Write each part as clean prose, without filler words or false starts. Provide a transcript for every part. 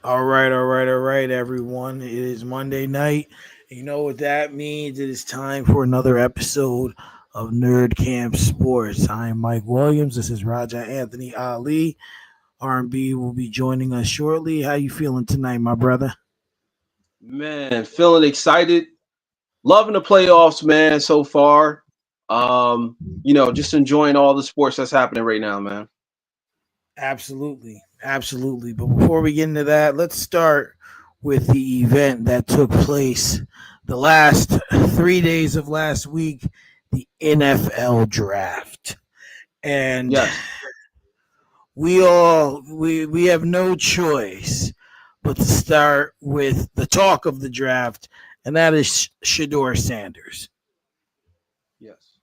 All right, everyone. It is Monday night. You know what that means? It is time for another episode of Nerdcamp Sports. I am Mike Williams. This is Raja Anthony Ali. R&B will be joining us shortly. How you feeling tonight, my brother? Man, feeling excited. Loving the playoffs, man, so far. Just enjoying all the sports that's happening right now, man. Absolutely. But before we get into that, let's start with the event that took place the last 3 days of last week, the NFL draft. And Yes. we have no choice but to start with the talk of the draft, and that is Shador Sanders. Yes.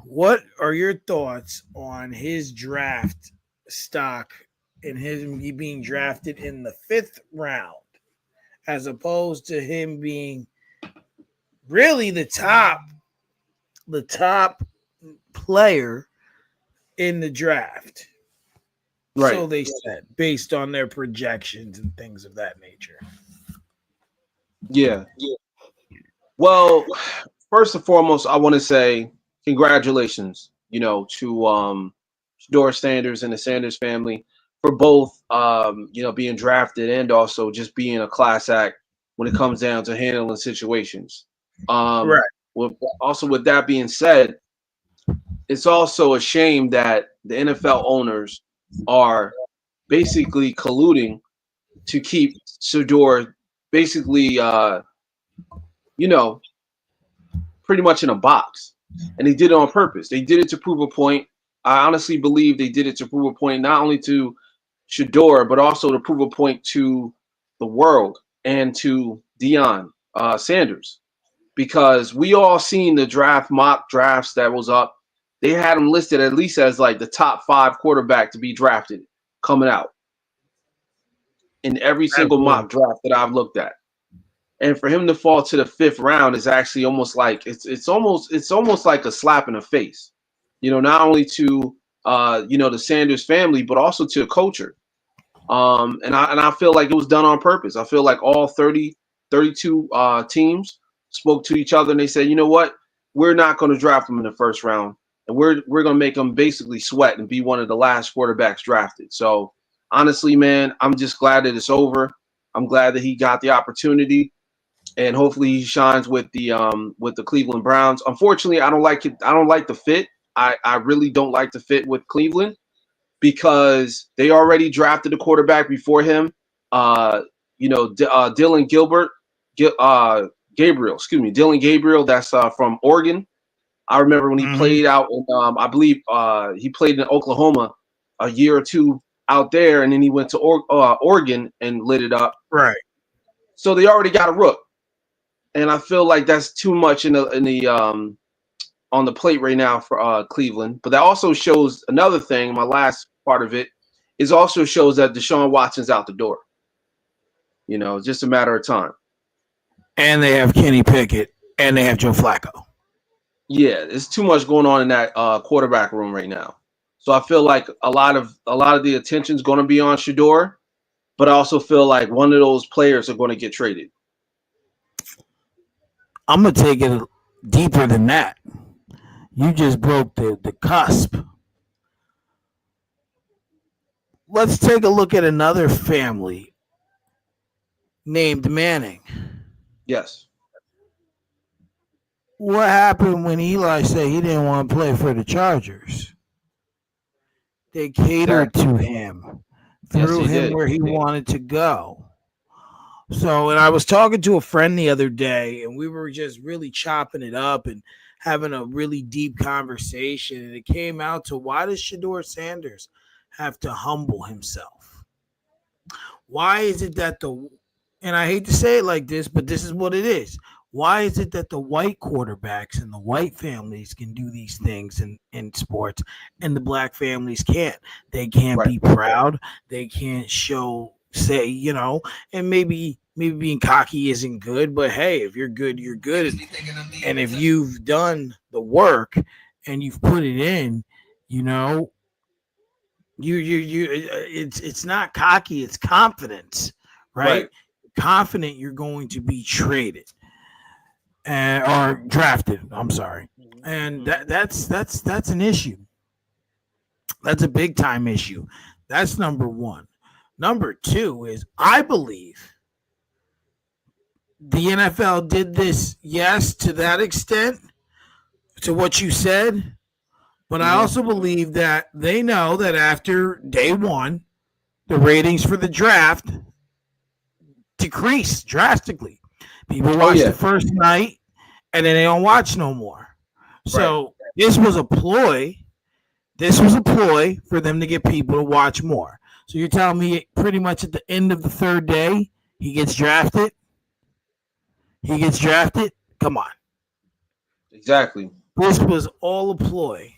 What are your thoughts on his draft stock and him being drafted in the fifth round, as opposed to him being really the top player in the draft? Right. So they said, based on their projections and things of that nature. Yeah. Well, first and foremost, I want to say congratulations, to Doris Sanders and the Sanders family for both being drafted and also just being a class act when it comes down to handling situations. Right. With that being said, it's also a shame that the NFL owners are basically colluding to keep Shador basically you know pretty much in a box. And they did it on purpose. They did it to prove a point. I honestly believe they did it to prove a point not only to Shador, but also to prove a point to the world and to Deion Sanders. Because we all seen the draft mock drafts that was up. They had him listed at least as like the top 5 quarterback to be drafted coming out in every single Absolutely. mock draft that I've looked at. And for him to fall to the fifth round is actually almost like it's almost like a slap in the face, not only to the Sanders family, but also to the culture. And I feel like it was done on purpose. I feel like all 32 teams spoke to each other and they said, you know what, we're not going to draft him in the first round, and we're going to make him basically sweat and be one of the last quarterbacks drafted. So honestly, man, I'm just glad that it's over. I'm glad that he got the opportunity, and hopefully he shines with the Cleveland Browns. Unfortunately, I don't like it. I don't like the fit. I really don't like the fit with Cleveland because they already drafted a quarterback before him. Dylan Gabriel, excuse me, Dylan Gabriel. That's from Oregon. I remember when he Mm-hmm. played out in, I believe he played in Oklahoma a year or two out there, and then he went to Oregon and lit it up. Right. So they already got a rook, and I feel like that's too much in the on the plate right now for Cleveland. But that also shows another thing. My last part of it is also shows that Deshaun Watson's out the door. It's just a matter of time. And they have Kenny Pickett and they have Joe Flacco. Yeah, there's too much going on in that quarterback room right now. So I feel like a lot of the attention's going to be on Shador, but I also feel like one of those players are going to get traded. I'm gonna take it deeper than that. You just broke the cusp. Let's take a look at another family named Manning. Yes. What happened when Eli said he didn't want to play for the Chargers? They catered Exactly. to him, Yes, threw they him did. where he wanted to go. So, and I was talking to a friend the other day, and we were just really chopping it up and having a really deep conversation. And it came out to, why does Shador Sanders have to humble himself? Why is it that and I hate to say it like this, but this is what it is. Why is it that the white quarterbacks and the white families can do these things in sports and the black families can't? They can't Right. be proud. They can't say, and maybe being cocky isn't good, but hey, if you're good, you're good. And if you've done the work and you've put it in, you know, it's not cocky, it's confidence, right? Right. Confident you're going to be traded and or drafted. I'm sorry, and Mhm. that's an issue. That's a big time issue. That's number one. Number two is I believe the NFL did this, yes, to that extent, to what you said, but I Mhm. also believe that they know that after day one, the ratings for the draft decrease drastically. People Oh watch the yeah. first night and then they don't watch no more. Right. So this was a ploy. This was a ploy for them to get people to watch more. So you're telling me pretty much at the end of the third day, he gets drafted? He gets drafted? Come on. Exactly. This was all a ploy.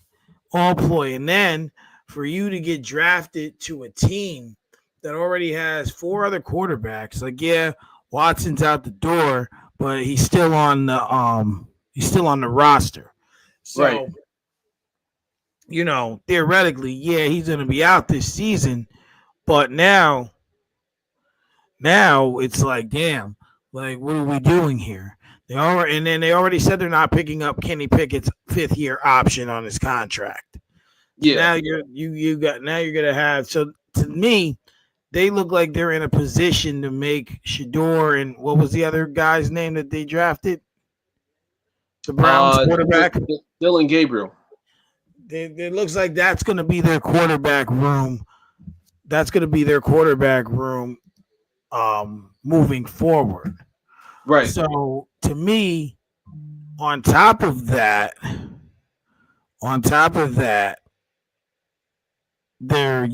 All ploy. And then for you to get drafted to a team that already has four other quarterbacks, like yeah, Watson's out the door, but he's still on the roster. Right. So, theoretically, yeah, he's gonna be out this season, but now it's like, damn, like what are we doing here? They already said they're not picking up Kenny Pickett's 5th year option on his contract. So Yeah. now you're gonna have, so to me, they look like they're in a position to make Shador and what was the other guy's name that they drafted? The Browns quarterback. Dylan Gabriel. It looks like that's gonna be their quarterback room. That's gonna be their quarterback room moving forward. Right. So to me, on top of that, on top of that, they're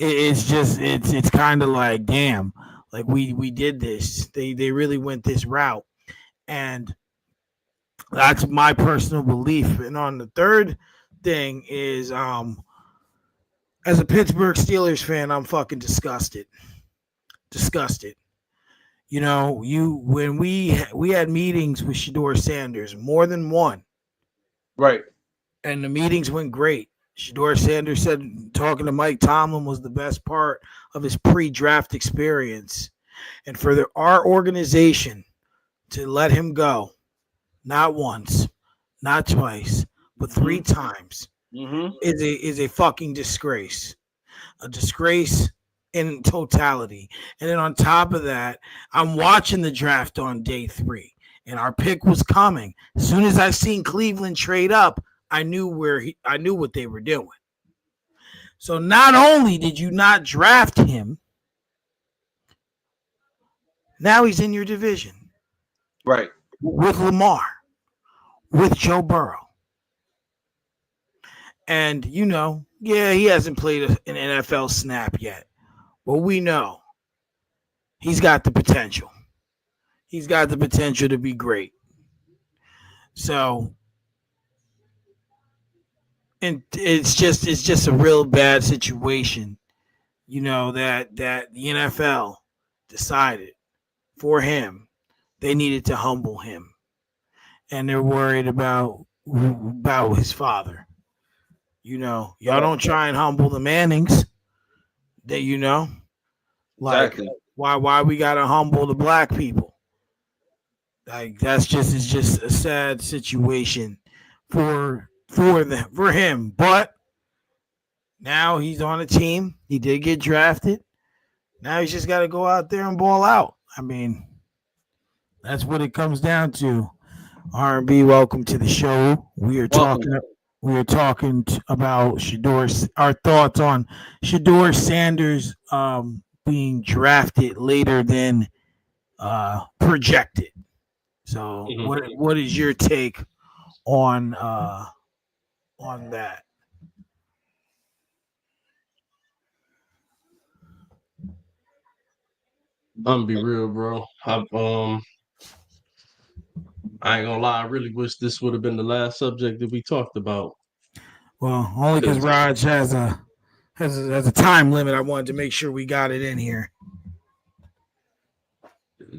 it's just it's kind of like damn, like we did this. They really went this route, and that's my personal belief. And on the third thing is, as a Pittsburgh Steelers fan, I'm fucking disgusted. Disgusted. You when we had meetings with Shador Sanders, more than one, Right. and the meetings went great. Shador Sanders said talking to Mike Tomlin was the best part of his pre-draft experience, and for our organization to let him go, not once, not twice, but three Mhm. times, Mhm. is a fucking disgrace. A disgrace in totality. And then on top of that, I'm watching the draft on day 3, and our pick was coming. As soon as I seen Cleveland trade up, I knew what they were doing. So not only did you not draft him, now he's in your division Right. with Lamar, with Joe Burrow. And yeah, he hasn't played an NFL snap yet. But we know he's got the potential. He's got the potential to be great. So, and it's just a real bad situation, that the NFL decided for him they needed to humble him, and they're worried about his father. Y'all Right. don't try and humble the Mannings. That like Exactly. why we gotta humble the black people. Like it's just a sad situation for him. But now he's on a team. He did get drafted. Now he's just got to go out there and ball out. I mean, that's what it comes down to. R&B, welcome to the show. Welcome. We are talking about our thoughts on Shador Sanders being drafted later than projected. So, Mhm. what is your take on that? I'm gonna be real, bro. I ain't gonna lie. I really wish this would have been the last subject that we talked about. Well, only because Cause Raj has a time limit. I wanted to make sure we got it in here.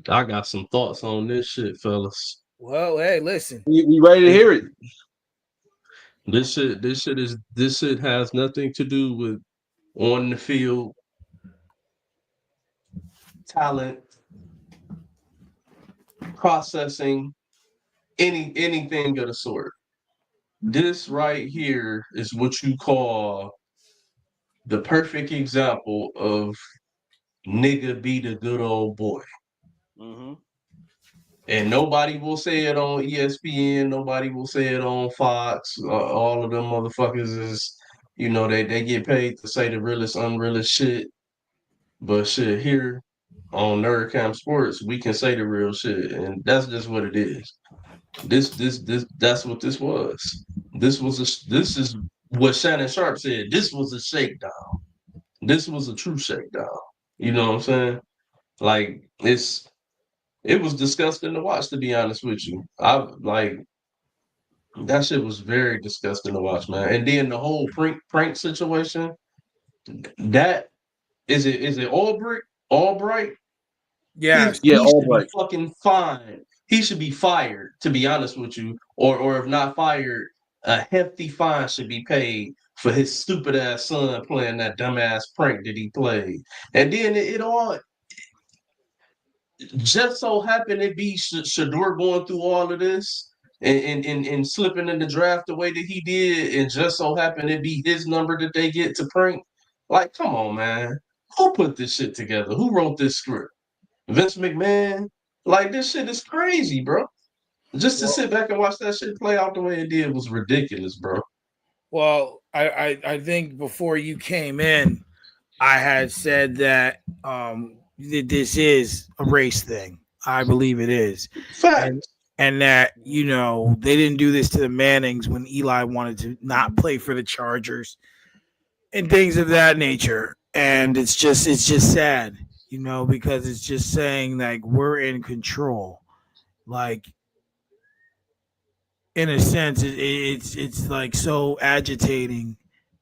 I got some thoughts on this shit, fellas. Well, hey, listen. We ready to hear it. This shit has nothing to do with on the field talent, processing, anything of the sort. This right here is what you call the perfect example of nigga be the good old boy. Mm-hmm. And nobody will say it on ESPN. Nobody will say it on Fox. All of them motherfuckers is, they get paid to say the realest, unrealest shit. But shit, here on Nerdcamp Sports, we can say the real shit, and that's just what it is. That's what this was. This is what Shannon Sharp said. This was a shakedown. This was a true shakedown. You know what I'm saying? Like it was disgusting to watch, to be honest with you. That shit was very disgusting to watch, man. And then the whole prank situation. That is it Albright? Yes. Yeah, He should be Albright. fucking fined. He should be fired, to be honest with you. Or if not fired, a hefty fine should be paid for his stupid ass son playing that dumbass prank that he played. And then it all just so happened it be Shador going through all of this and slipping in the draft the way that he did, and just so happened it be his number that they get to prank. Like, come on, man. Who put this shit together? Who wrote this script? Vince McMahon? Like, this shit is crazy, bro. Just to sit back and watch that shit play out the way it did was ridiculous, bro. Well, I think before you came in, I had said that this is a race thing. I believe it is. And Facts. and that, they didn't do this to the Mannings when Eli wanted to not play for the Chargers and things of that nature. And it's just sad, because it's just saying like we're in control. Like, in a sense, it's like so agitating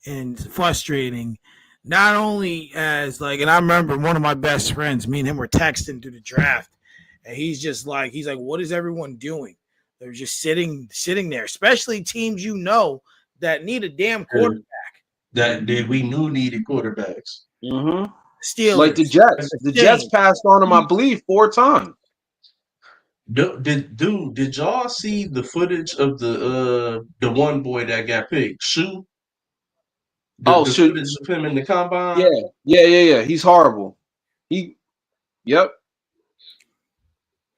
and frustrating. Not only as like, and I remember one of my best friends, me and him were texting through the draft, and he's like, what is everyone doing? They're just sitting there, especially teams that need a damn quarterback. That we knew needed quarterbacks. Mm-hmm. Steelers, Like the Jets. The Jets passed on him, I believe, 4 times. Did y'all see the footage of the one boy that got picked? Shoe? The Shoot. footage of him in the combine? Yeah. He's horrible. Yep.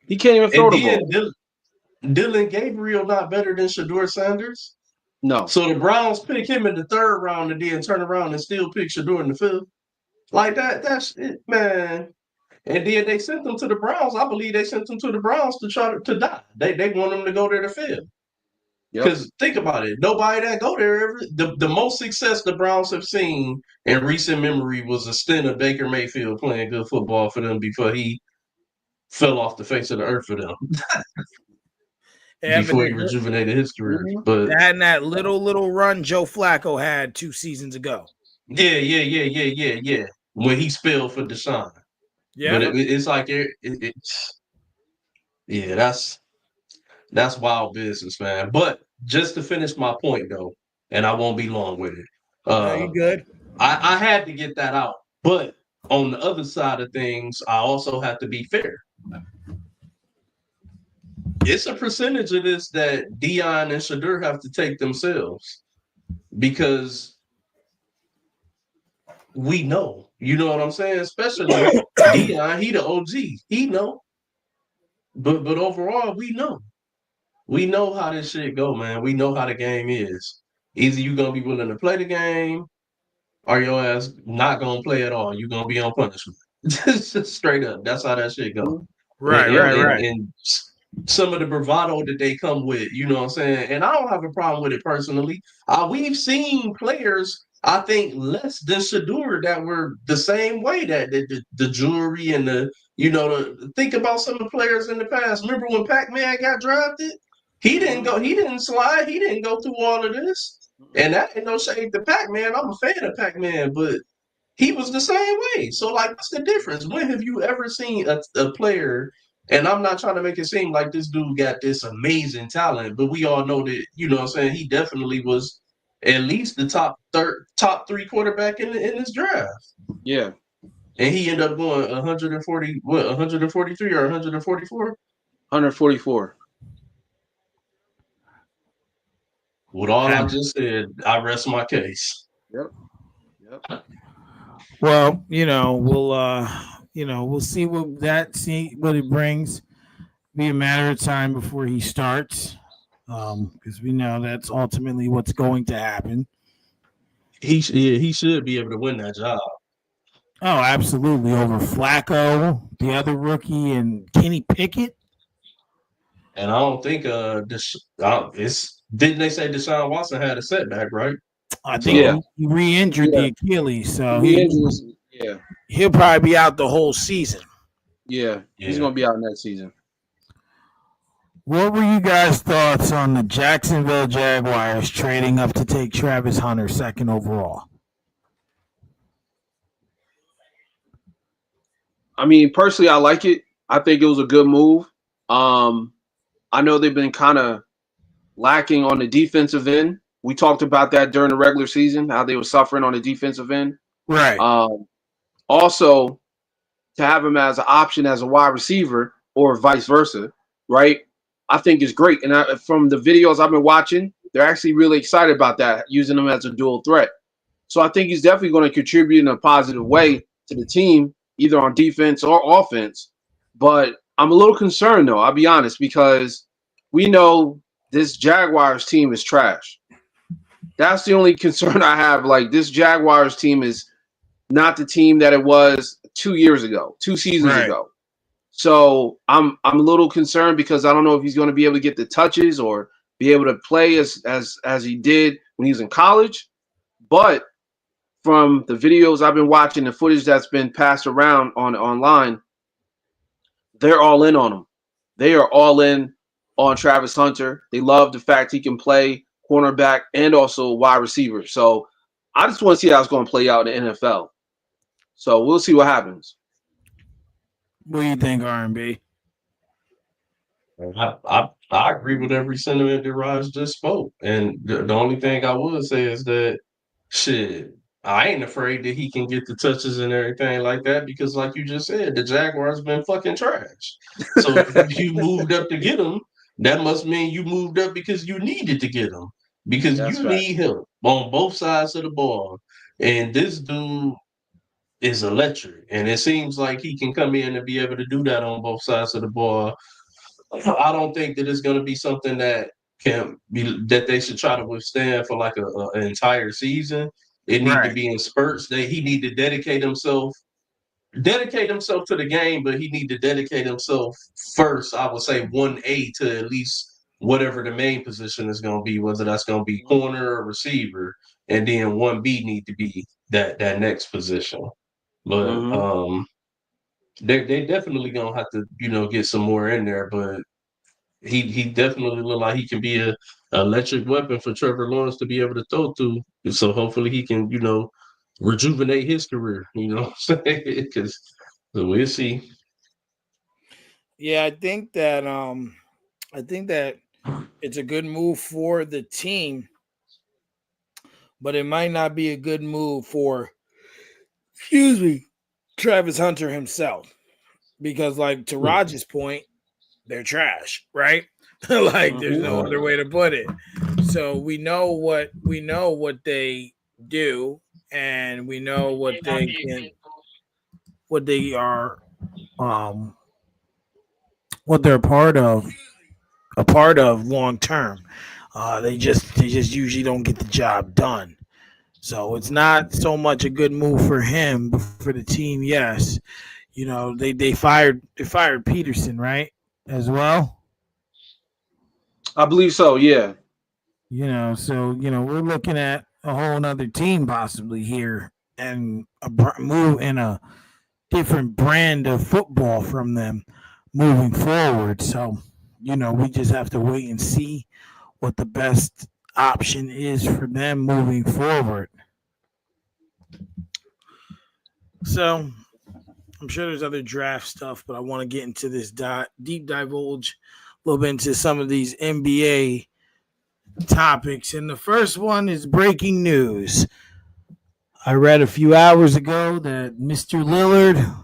He can't even throw the ball. Dylan Gabriel not better than Shador Sanders? No. So the Browns pick him in the 3rd round and then turn around and still pick Shador in the 5th? Like that's it, man. And then they sent them to the Browns. I believe they sent them to the Browns to try to die. They want them to go there to fail. Because think about it, nobody that go there the most success the Browns have seen in recent memory was a stint of Baker Mayfield playing good football for them before he fell off the face of the earth for them. Before he rejuvenated his career. But that little run Joe Flacco had 2 seasons ago. Yeah. When he spilled for Deshaun. Yeah. But it's like that's wild business, man. But just to finish my point, though, and I won't be long with it. No, you good. I had to get that out. But on the other side of things, I also have to be fair. It's a percentage of this that Dion and Shador have to take themselves, because we know. You know what I'm saying? Especially Dion, he the OG. He know. But overall, we know. We know how this shit go, man. We know how the game is. Either you gonna be willing to play the game, or your ass not gonna play at all. You gonna be on punishment. Just straight up. That's how that shit go. Right. And some of the bravado that they come with, you know what I'm saying? And I don't have a problem with it personally. We've seen players, I think, less than Shador that were the same way, that the jewelry and think about some of the players in the past. Remember when Pac-Man got drafted? He didn't slide, he didn't go through all of this. And that ain't no shade to Pac-Man. I'm a fan of Pac-Man, but he was the same way. So, like, what's the difference? When have you ever seen a player? And I'm not trying to make it seem like this dude got this amazing talent, but we all know that, you know what I'm saying, he definitely was at least the top 3 quarterback in this draft. Yeah. and he ended up going 143 or 144. 144. With all I just said, I rest my case. Yep. Well, we'll see what it brings. Be a matter of time before he starts, because we know that's ultimately what's going to happen. He should be able to win that job. Oh, absolutely, over Flacco, the other rookie, and Kenny Pickett. And I don't think didn't they say Deshaun Watson had a setback, right? I think Yeah. he re-injured the Achilles, so he'll probably be out the whole season. Yeah, he's gonna be out next season. What were you guys' thoughts on the Jacksonville Jaguars trading up to take Travis Hunter second overall? I mean, personally, I like it. I think it was a good move. I know they've been kind of lacking on the defensive end. We talked about that during the regular season, how they were suffering on the defensive end. Right. Also, to have him as an option as a wide receiver or vice versa, right? I think is great. And from the videos I've been watching, they're actually really excited about that, using him as a dual threat. So I think he's definitely going to contribute in a positive way to the team, either on defense or offense. But I'm a little concerned, though, I'll be honest, because we know this Jaguars team is trash. That's the only concern I have. Like, this Jaguars team is not the team that it was 2 years ago, 2 seasons ago. So I'm a little concerned because I don't know if he's going to be able to get the touches or be able to play as he did when he was in college. But from the videos I've been watching, the footage that's been passed around online, they're all in on him. They are all in on Travis Hunter. They love the fact he can play cornerback and also wide receiver. So I just want to see how it's going to play out in the NFL. So we'll see what happens. What do you think, R&B? I agree with every sentiment that Raj just spoke. And the only thing I would say is that shit, I ain't afraid that he can get the touches and everything like that because, like you just said, the Jaguars been fucking trash. So if you moved up to get him, that must mean you moved up because you needed to get him because That's you right. need him on both sides of the ball. And this dude is electric, and it seems like he can come in and be able to do that on both sides of the ball. I don't think that it's going to be something that can be that they should try to withstand for like an entire season. It need to be in spurts. That he need to dedicate himself to the game, but he need to dedicate himself first. I would say 1A to at least whatever the main position is going to be, whether that's going to be corner or receiver, and then 1B need to be that next position. But they definitely gonna have to get some more in there. But he definitely look like he can be a electric weapon for Trevor Lawrence to be able to throw to. So hopefully he can rejuvenate his career. You know what I'm saying? Because we'll see. Yeah, I think that it's a good move for the team, but it might not be a good move for Travis Hunter himself. Because, like, to Raj's point, they're trash, right? Like, there's no other way to put it. So we know what they do, and we know what they are, what they're a part of long term. They just usually don't get the job done. So it's not so much a good move for him, but for the team, yes. They fired Peterson, right? As well. I believe so, yeah. So we're looking at a whole nother team possibly here, and a move in a different brand of football from them moving forward. So we just have to wait and see what the best option is for them moving forward. So I'm sure there's other draft stuff, but I want to get into this deep divulge a little bit into some of these NBA topics. And the first one is breaking news. I read a few hours ago that Mr. Lillard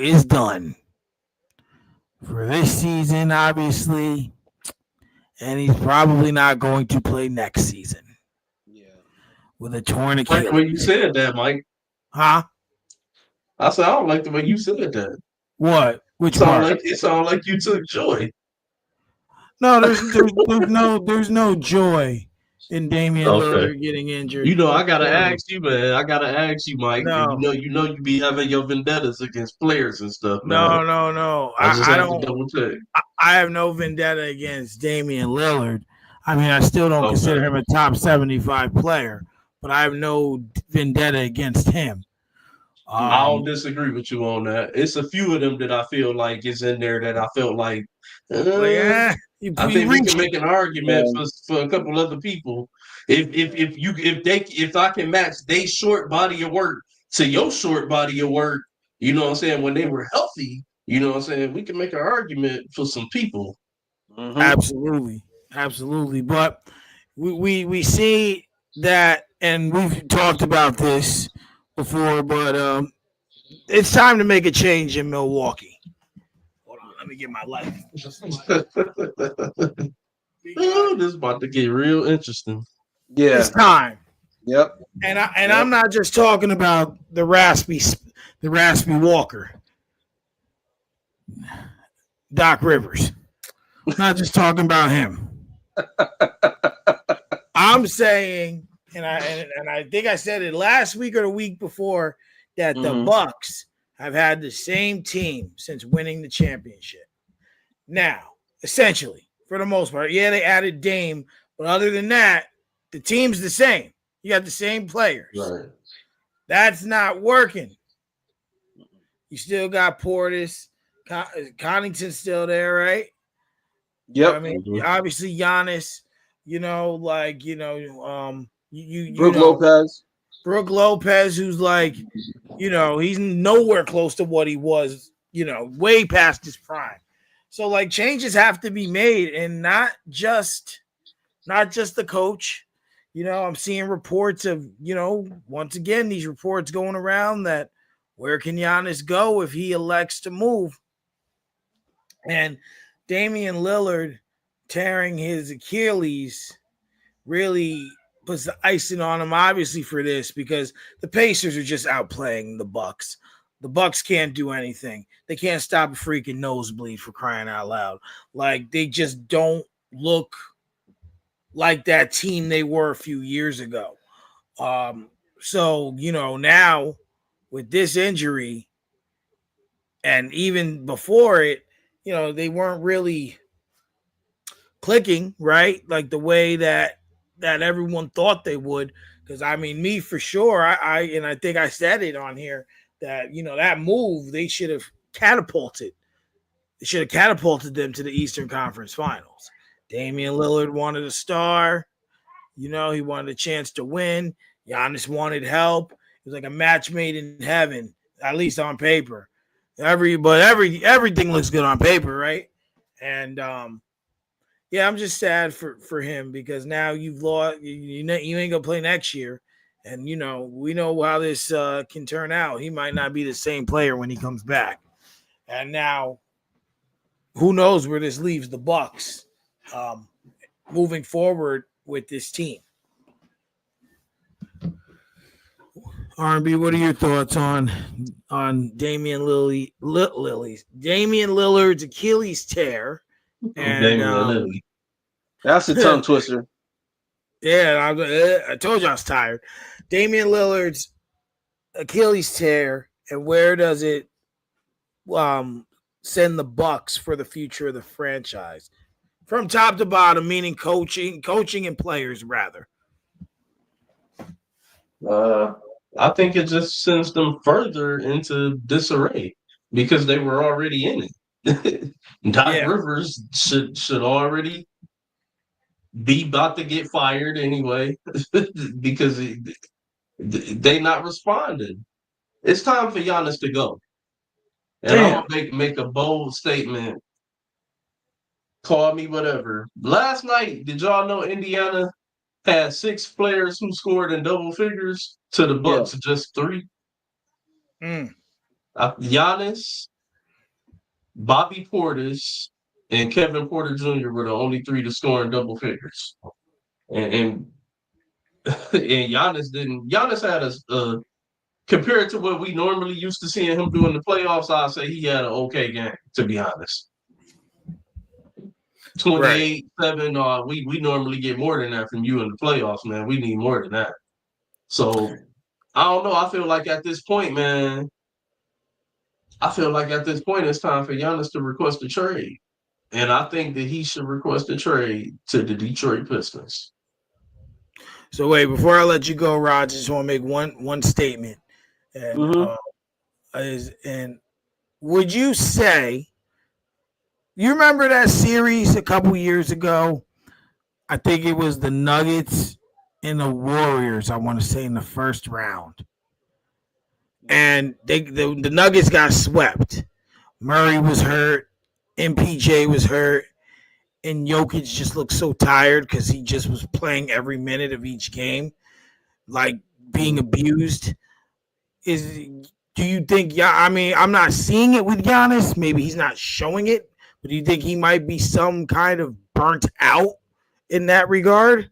is done for this season, obviously, and he's probably not going to play next season Yeah. with a torn I like the way you Achilles. said that, Mike. Huh? I said I don't like the way you said that. What? Which part? It sound like you took joy. No, there's no joy in Damian Okay. Lillard getting injured. You know, I gotta Whatsoever. ask you, man. I gotta ask you, Mike. And No, you be having your vendettas against players and stuff, man. no. I just I have to don't. double check. I have no vendetta against Damian Lillard. I mean, I still don't Okay. consider him a top 75 player, but I have no vendetta against him. I don't disagree with you on that. It's a few of them that I feel like is in there that I felt like Like, I you think we can reaching. make an argument Yeah. for a couple other people. If I can match their short body of work to your short body of work, you know what I'm saying, when they were healthy, you know what I'm saying, we can make an argument for some people. Absolutely, absolutely. But we see that, and we've talked about this before. But it's time to make a change in Milwaukee. Hold on, let me get my life. Oh, this is about to get real interesting. Yeah. It's time. Yep. And I'm not just talking about the raspy Walker, Doc Rivers. I'm not just talking about him. I'm saying, and I think I said it last week or the week before, that the Bucks have had the same team since winning the championship. Now, essentially, for the most part, yeah, they added Dame, but other than that, the team's the same. You got the same players. Right. That's not working. You still got Portis, Connington's still there, right? Yep. You know I mean, obviously Giannis. You know, Brook Lopez. Brook Lopez, who's like, he's nowhere close to what he was. Way past his prime. So like changes have to be made, and not just the coach. I'm seeing reports of, once again, these reports going around that where can Giannis go if he elects to move? And Damian Lillard tearing his Achilles really puts the icing on him, obviously, for this, because the Pacers are just outplaying the Bucks. The Bucks can't do anything. They can't stop a freaking nosebleed, for crying out loud. Like, they just don't look like that team they were a few years ago. So, now with this injury, and even before it, they weren't really clicking, right? Like the way that everyone thought they would. Because I mean, me for sure, I think I said it on here that that move they should have catapulted. They should have catapulted them to the Eastern Conference Finals. Damian Lillard wanted a star. He wanted a chance to win. Giannis wanted help. It was like a match made in heaven, at least on paper. Everything looks good on paper, right? And yeah, I'm just sad for him because now you've lost. You ain't gonna play next year, and we know how this can turn out. He might not be the same player when he comes back, and now who knows where this leaves the Bucks moving forward with this team. R&B, what are your thoughts on Damian Lillard's Achilles tear? And that's a tongue twister. Yeah, I told you I was tired. Damian Lillard's Achilles tear, and where does it send the Bucks for the future of the franchise, from top to bottom, meaning coaching and players, rather? I think it just sends them further into disarray because they were already in it. Doc Rivers should already be about to get fired anyway because they not responding. It's time for Giannis to go. And I'm gonna make a bold statement. Call me whatever. Last night, did y'all know Indiana had 6 players who scored in double figures to the Yeah. Bucks just 3. Mm. Giannis, Bobby Portis, and Kevin Porter Jr. were the only 3 to score in double figures. And and Giannis didn't. Giannis had a compared to what we normally used to seeing him do in the playoffs. I'd say he had an okay game, to be honest. Right. 28-7. We normally get more than that from you in the playoffs, man. We need more than that. So I don't know. I feel like at this point, man. I feel like at this point it's time for Giannis to request a trade, and I think that he should request a trade to the Detroit Pistons. So wait, before I let you go, Rod, I just want to make one statement, and Mm-hmm. and would you say you remember that series a couple years ago? I think it was the Nuggets and the Warriors. I want to say in the first round, and the Nuggets got swept. Murray was hurt, MPJ was hurt, and Jokic just looked so tired because he just was playing every minute of each game, like being abused. Is Do you think? Yeah, I mean, I'm not seeing it with Giannis. Maybe he's not showing it, but do you think he might be some kind of burnt out in that regard?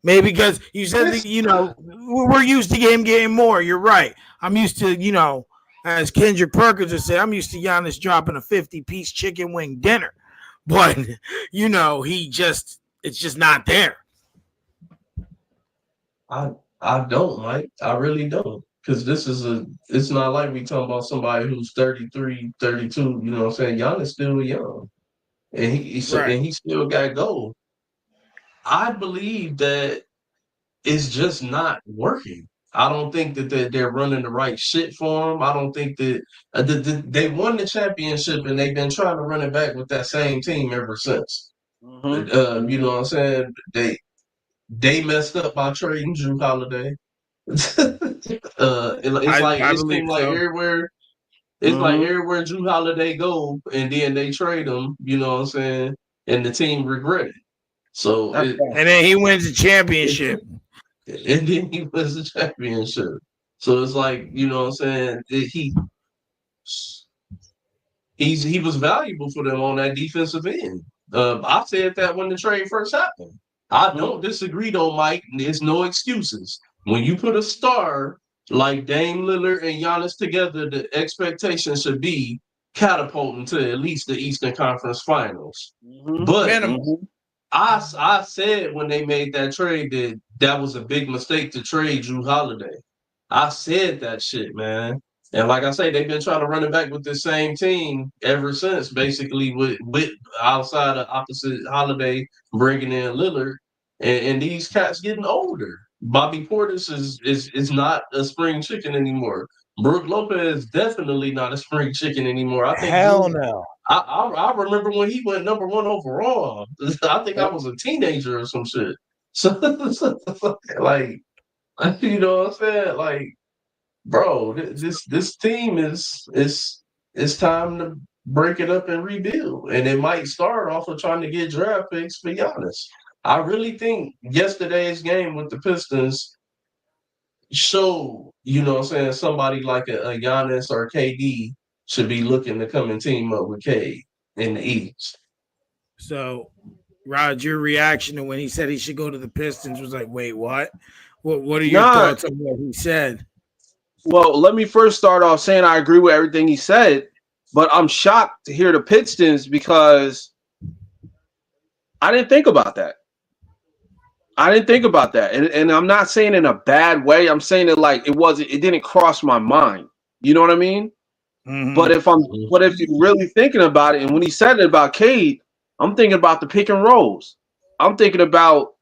Maybe because you said that we're used to him getting more. You're right. I'm used to as Kendrick Perkins would say, I'm used to Giannis dropping a 50-piece chicken wing dinner, but it's just not there. I don't, Mike. I really don't. Because it's not like we talking about somebody who's 33, 32. You know what I'm saying? Giannis still young. And Right. he still got gold. I believe that it's just not working. I don't think that they're running the right shit for him. I don't think that they won the championship and they've been trying to run it back with that same team ever since. Mm-hmm. You know what I'm saying? They messed up by trading Drew Holiday. It's like I it believe seemed like so. everywhere. It's like Mm-hmm. everywhere Drew Holiday go, and then they trade him. You know what I'm saying? And the team regret it. So That's And then he wins the it championship. and then he wins the championship. So it's like, you know what I'm saying? He was valuable for them on that defensive end. I said that when the trade first happened. I mm-hmm. don't disagree though, Mike. There's no excuses. When you put a star like Dame Lillard and Giannis together, the expectation should be catapulting to at least the Eastern Conference Finals. Mm-hmm. But Minimum. Mm-hmm. I said when they made that trade that was a big mistake to trade Drew Holiday. I said that shit, man. And like I say, they've been trying to run it back with the same team ever since, basically with outside of opposite Holiday bringing in Lillard, and these cats getting older. Bobby Portis is not a spring chicken anymore. Brooke Lopez definitely not a spring chicken anymore. I think Hell Drew. no. I remember when he went #1 overall. I think I was a teenager or some shit. So like, you know what I'm saying? Like, bro, this team it's time to break it up and rebuild. And it might start off of trying to get draft picks, to be honest. I really think yesterday's game with the Pistons showed, you know what I'm saying, somebody like a Giannis or KD should be looking to come and team up with Cade in the East. So, Rod, your reaction to when he said he should go to the Pistons was like, wait, what? What are your Nah. thoughts on what he said? Well, let me first start off saying I agree with everything he said, but I'm shocked to hear the Pistons because I didn't think about that. I didn't think about that. And I'm not saying in a bad way. I'm saying it like it didn't cross my mind. You know what I mean? Mm-hmm. But if you're really thinking about it, and when he said it about Cade, I'm thinking about the pick and rolls. I'm thinking about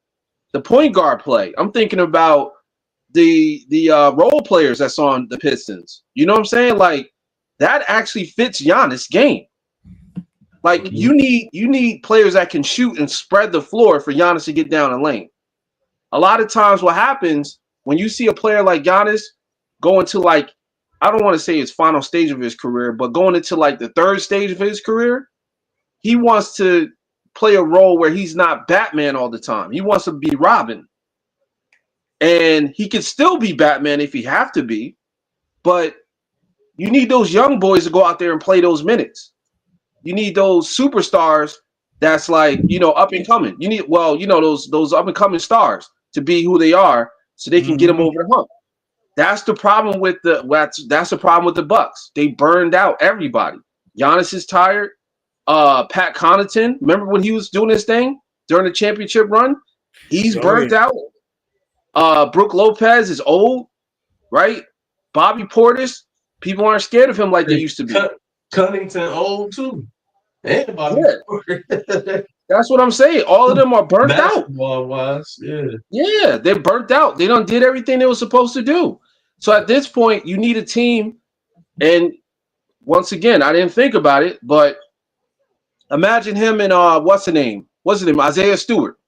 the point guard play. I'm thinking about the role players that's on the Pistons. You know what I'm saying? Like that actually fits Giannis' game. Like Mhm. you need players that can shoot and spread the floor for Giannis to get down the lane. A lot of times what happens when you see a player like Giannis going to like, I don't want to say his final stage of his career, but going into like the third stage of his career, he wants to play a role where he's not Batman all the time. He wants to be Robin. And he can still be Batman if he have to be, but you need those young boys to go out there and play those minutes. You need those superstars that's like, up and coming. You need, those up and coming stars to be who they are so they can get them over the hump. That's the problem with that's the problem with the Bucks. They burned out everybody. Giannis is tired. Pat Connaughton, remember when he was doing his thing during the championship run? He's burnt out. Brooke Lopez is old, right? Bobby Portis, people aren't scared of him like they used to be. Connington old too. And Bobby Portis. That's what I'm saying. All of them are burnt out. Wise, yeah, they're burnt out. They done did everything they were supposed to do. So at this point, you need a team. And once again, I didn't think about it, but imagine him and what's the name? Isaiah Stewart.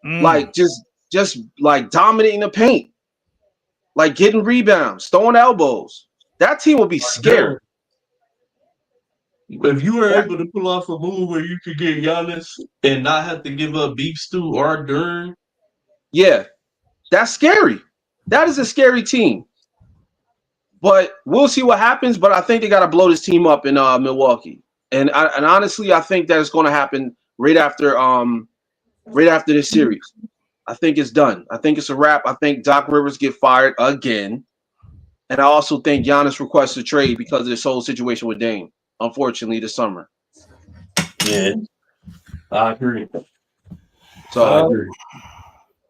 Like just like dominating the paint, like getting rebounds, throwing elbows. That team will be scared. If you were able to pull off a move where you could get Giannis and not have to give up beef stew or Dern, yeah, that's scary. That is a scary team. But we'll see what happens. But I think they got to blow this team up in Milwaukee. And honestly, I think that it's going to happen right after this series. I think it's done. I think it's a wrap. I think Doc Rivers get fired again. And I also think Giannis requests a trade because of this whole situation with Dame, unfortunately, this summer. Yeah, I agree. So I agree.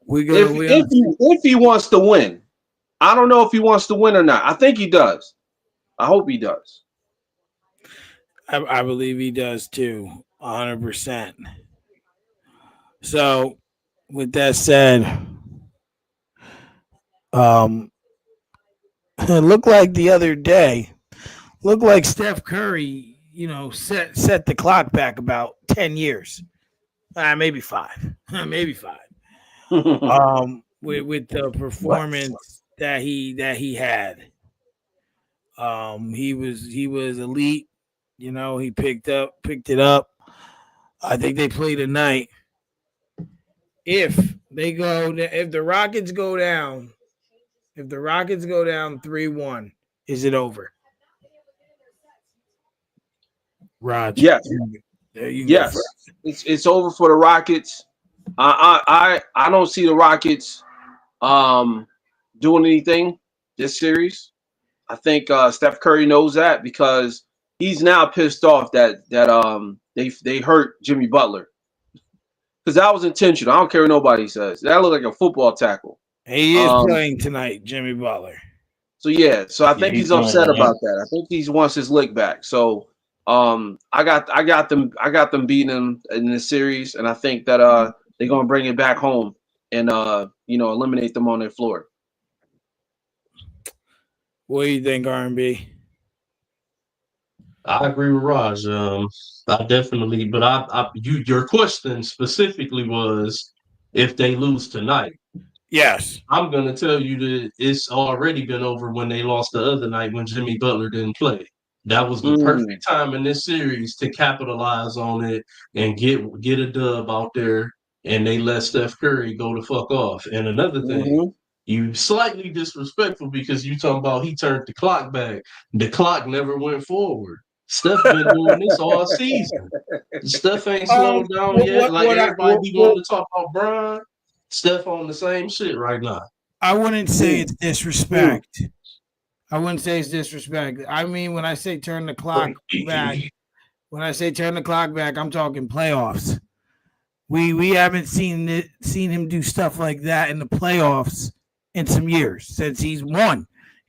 If he wants to win. I don't know if he wants to win or not. I think he does. I hope he does. I believe he does too, 100%. So, with that said, it looked like the other day, Steph Curry, set the clock back about 10 years, maybe 5, with the performance that he had. He was elite. He picked it up. I think they play tonight. If the Rockets go down 3-1, is it over? Roger. Yes. Yes. It's over for the Rockets. I don't see the Rockets doing anything this series. I think Steph Curry knows that because he's now pissed off that they hurt Jimmy Butler. Because that was intentional. I don't care what nobody says. That looked like a football tackle. He is playing tonight, Jimmy Butler. So I think he's upset about that. I think he wants his lick back. So I got them beating him in this series, and I think that they're gonna bring it back home and eliminate them on their floor. What do you think, R&B? I agree with Raj. I definitely, but your question specifically was if they lose tonight. Yes. I'm gonna tell you that it's already been over when they lost the other night when Jimmy Butler didn't play. That was the perfect time in this series to capitalize on it and get a dub out there, and they let Steph Curry go the fuck off. And another thing, you slightly disrespectful because you talking about he turned the clock back. The clock never went forward. Steph been doing this all season. Steph ain't slowed down yet. Everybody be wanting to talk about Bron. Steph on the same shit right now. I wouldn't say it's disrespect. I mean, when I say turn the clock back, I'm talking playoffs. We haven't seen him do stuff like that in the playoffs in some years since he's won.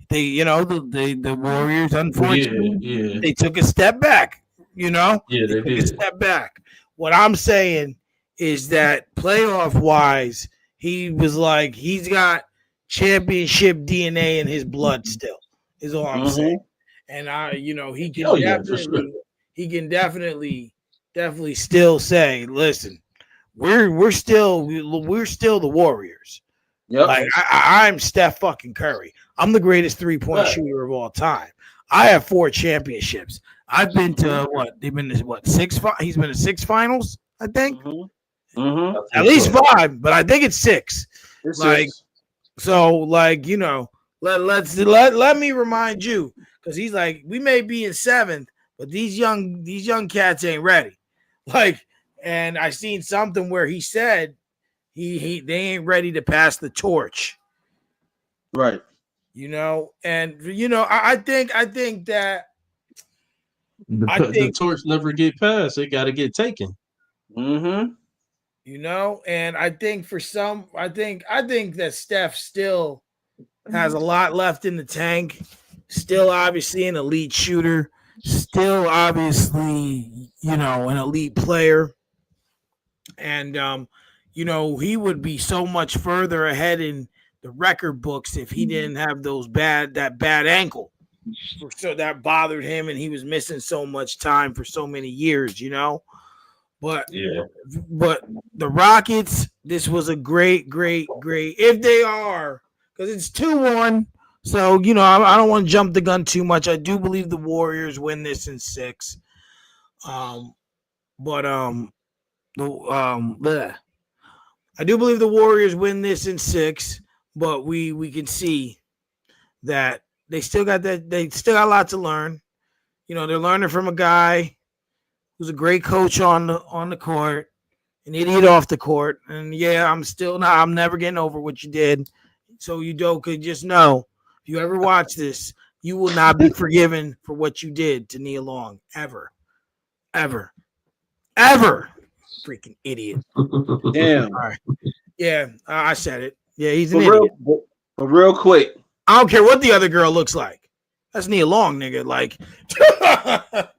The Warriors, unfortunately, they took a step back. They took a step back. What I'm saying is that playoff wise, he was like he's got championship DNA in his blood still. Is all I'm saying. And he can definitely still say, listen, we're still the Warriors. Yep. Like I'm Steph fucking Curry. I'm the greatest 3-point shooter of all time. I have 4 championships. I've been to what? They've been to what? 6? He's been to 6 finals. I think. Mm-hmm. At least 5, but I think it's 6. It's Like 6. so, like let me remind you, because he's like, we may be in 7th, but these young cats ain't ready. Like, and I seen something where he said they ain't ready to pass the torch. Right. And I think that the torch never get passed. It got to get taken. Mm-hmm. And I think for some, I think that Steph still has a lot left in the tank. Still, obviously, an elite shooter. Still, obviously, an elite player. And he would be so much further ahead in the record books if he didn't have that bad ankle. So that bothered him, and he was missing so much time for so many years. But the Rockets, this was a great, if they are, because it's 2-1. So, I don't want to jump the gun too much. I do believe the Warriors win this in 6. I do believe the Warriors win this in 6, but we can see that they still got a lot to learn. They're learning from a guy who's a great coach on the court, an idiot off the court. And I'm never getting over what you did. So Udoka, just know, if you ever watch this, you will not be forgiven for what you did to Nia Long. Ever. Freaking idiot. Damn. All right. Yeah, I said it. Yeah, he's an idiot. But real quick. I don't care what the other girl looks like. That's Nia Long, nigga. Like, what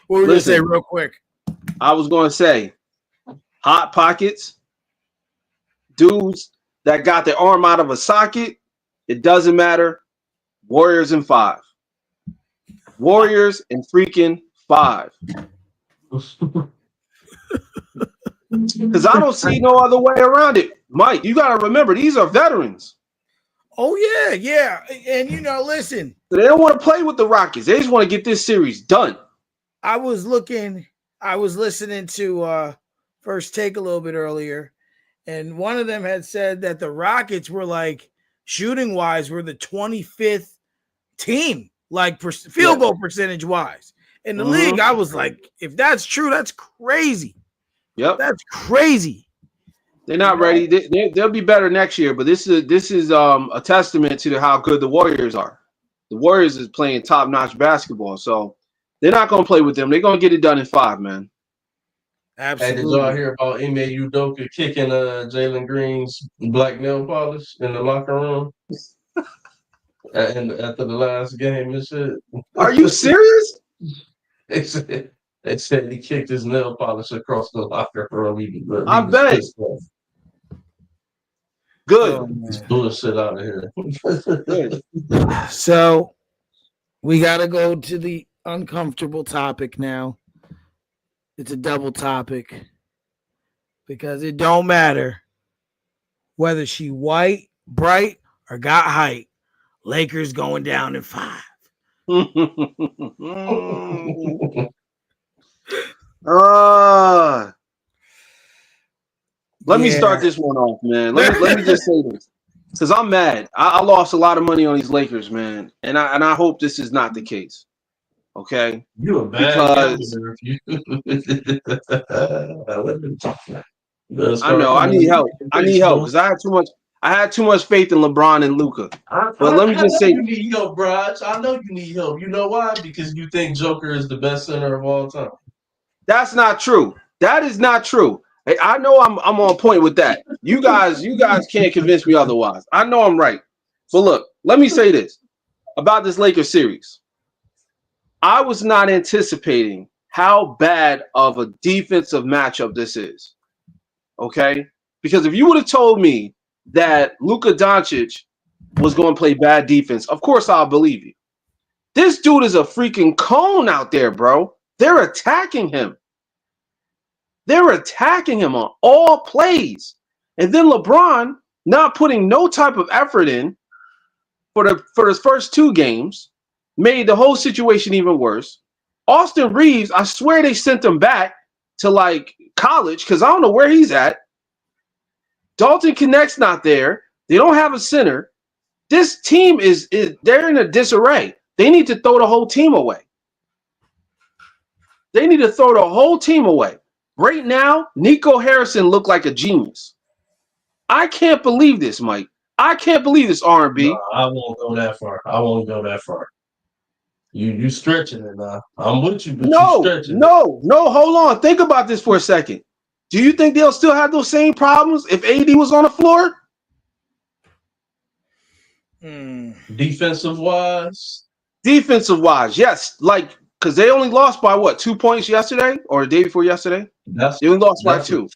were you going to say real quick? I was going to say, Hot Pockets, dudes that got their arm out of a socket, it doesn't matter. Warriors in 5. Warriors in freaking 5. Because I don't see no other way around it. Mike, you got to remember, these are veterans. Oh, yeah. And, listen. They don't want to play with the Rockets. They just want to get this series done. I was listening to First Take a little bit earlier, and one of them had said that the Rockets were, like, shooting-wise, were the 25th team, like, field goal percentage-wise. In the league, I was like, if that's true, that's crazy. Yep. That's crazy. They're not ready. They'll be better next year, but this is a testament to how good the Warriors are. The Warriors is playing top-notch basketball, so they're not going to play with them. They're going to get it done in 5, man. Absolutely. Hey, did y'all hear about Ime Udoka kicking Jalen Green's black nail polish in the locker room? And after the last game and shit. Are you serious? They said he kicked his nail polish across the locker room. I bet. Good. Just bullshit out of here. Good. So we got to go to the uncomfortable topic now. It's a double topic because it don't matter whether she white, bright, or got height. Lakers going down in 5. Let me start this one off, man. Let me just say this, because I'm mad. I lost a lot of money on these Lakers, man, and I hope this is not the case. Okay, you a bad gambler. I know. I need help. Because I had too much faith in LeBron and Luka. But let me just say, you need help, Braj. I know you need help. You know why? Because you think Joker is the best center of all time. That's not true. That is not true. Hey, I know I'm on point with that. You guys can't convince me otherwise. I know I'm right. But look, let me say this about this Lakers series. I was not anticipating how bad of a defensive matchup this is. Okay? Because if you would have told me that Luka Doncic was going to play bad defense, of course I'll believe you. This dude is a freaking cone out there, bro. They're attacking him. They're attacking him on all plays. And then LeBron not putting no type of effort in for his first 2 games made the whole situation even worse. Austin Reeves, I swear they sent him back to like college because I don't know where he's at. Dalton Connect's not there. They don't have a center. This team is they're in a disarray. They need to throw the whole team away. They need to throw the whole team away. Right now, Nico Harrison looked like a genius. I can't believe this, Mike. I can't believe this, R&B. No, I won't go that far. I won't go that far. You stretching it now. I'm with you, but you stretching it. No, hold on. Think about this for a second. Do you think they'll still have those same problems if AD was on the floor? Defensive wise, yes. Like, because they only lost by what, 2 points yesterday or the day before yesterday? They only lost by 2.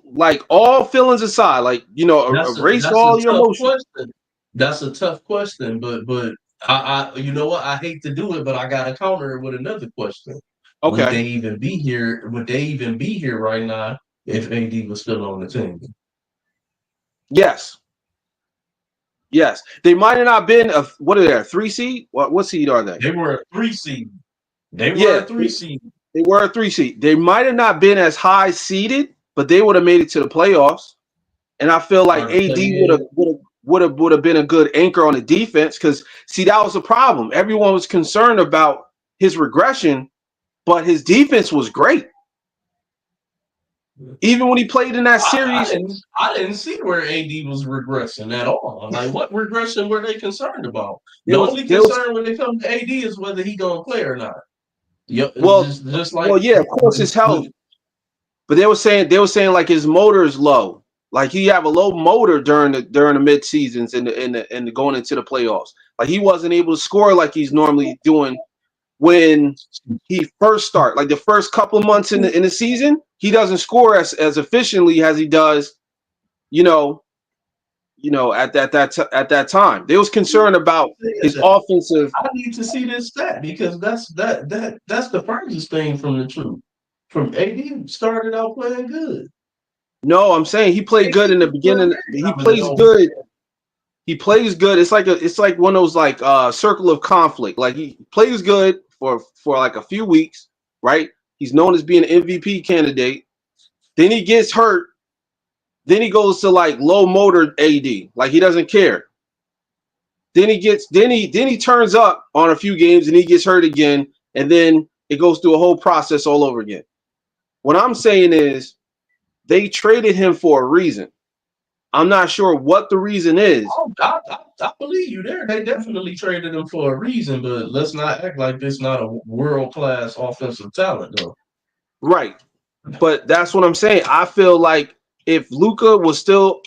Like, all feelings aside, like, erase all your emotions. That's a tough question, but I you know what? I hate to do it, but I gotta counter it with another question. Okay. Would they even be here? Would they even be here right now if AD was still on the team? Yes. They might have not been what are they, a 3 seed? What seed are they? They were a 3 seed. They were a 3 seed. They were a 3 seed. They might have not been as high seeded, but they would have made it to the playoffs. And I feel like AD would have been a good anchor on the defense because, see, that was the problem. Everyone was concerned about his regression, but his defense was great. Even when he played in that series, I didn't see where AD was regressing at all. Like, what regression were they concerned about? The only concern when it comes to AD is whether he gonna play or not. Yep. Just like, of course, his health. But they were saying like his motor is low. Like he have a low motor during the mid seasons and the going into the playoffs. Like he wasn't able to score like he's normally doing when he first start. Like the first couple of months in the season, he doesn't score as efficiently as he does, at that time. They was concerned about his offensive. I need to see this stat because that's the furthest thing from the truth. From AD started out playing good. No, I'm saying he played good in the beginning. He plays good. He plays good. It's like one of those like circle of conflict. Like he plays good for like a few weeks, right? He's known as being an MVP candidate. Then he gets hurt. Then he goes to like low motor AD. Like he doesn't care. Then he turns up on a few games and he gets hurt again, and then it goes through a whole process all over again. What I'm saying is they traded him for a reason. I'm not sure what the reason is. Oh, I believe you there. They definitely traded him for a reason, but let's not act like this not a world-class offensive talent, though. Right. But that's what I'm saying. I feel like if Luka was still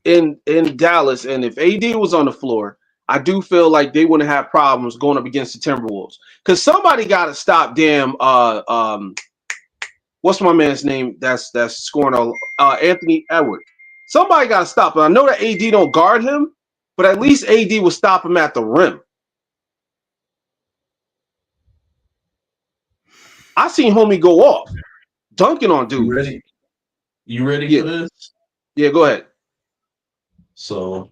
in Dallas and if AD was on the floor, I do feel like they wouldn't have problems going up against the Timberwolves. Because somebody got to stop damn what's my man's name that's scoring Anthony Edwards. Somebody got to stop him. I know that AD don't guard him, but at least AD will stop him at the rim. I seen homie go off, dunking on dudes. You ready for this? Yeah, go ahead. So,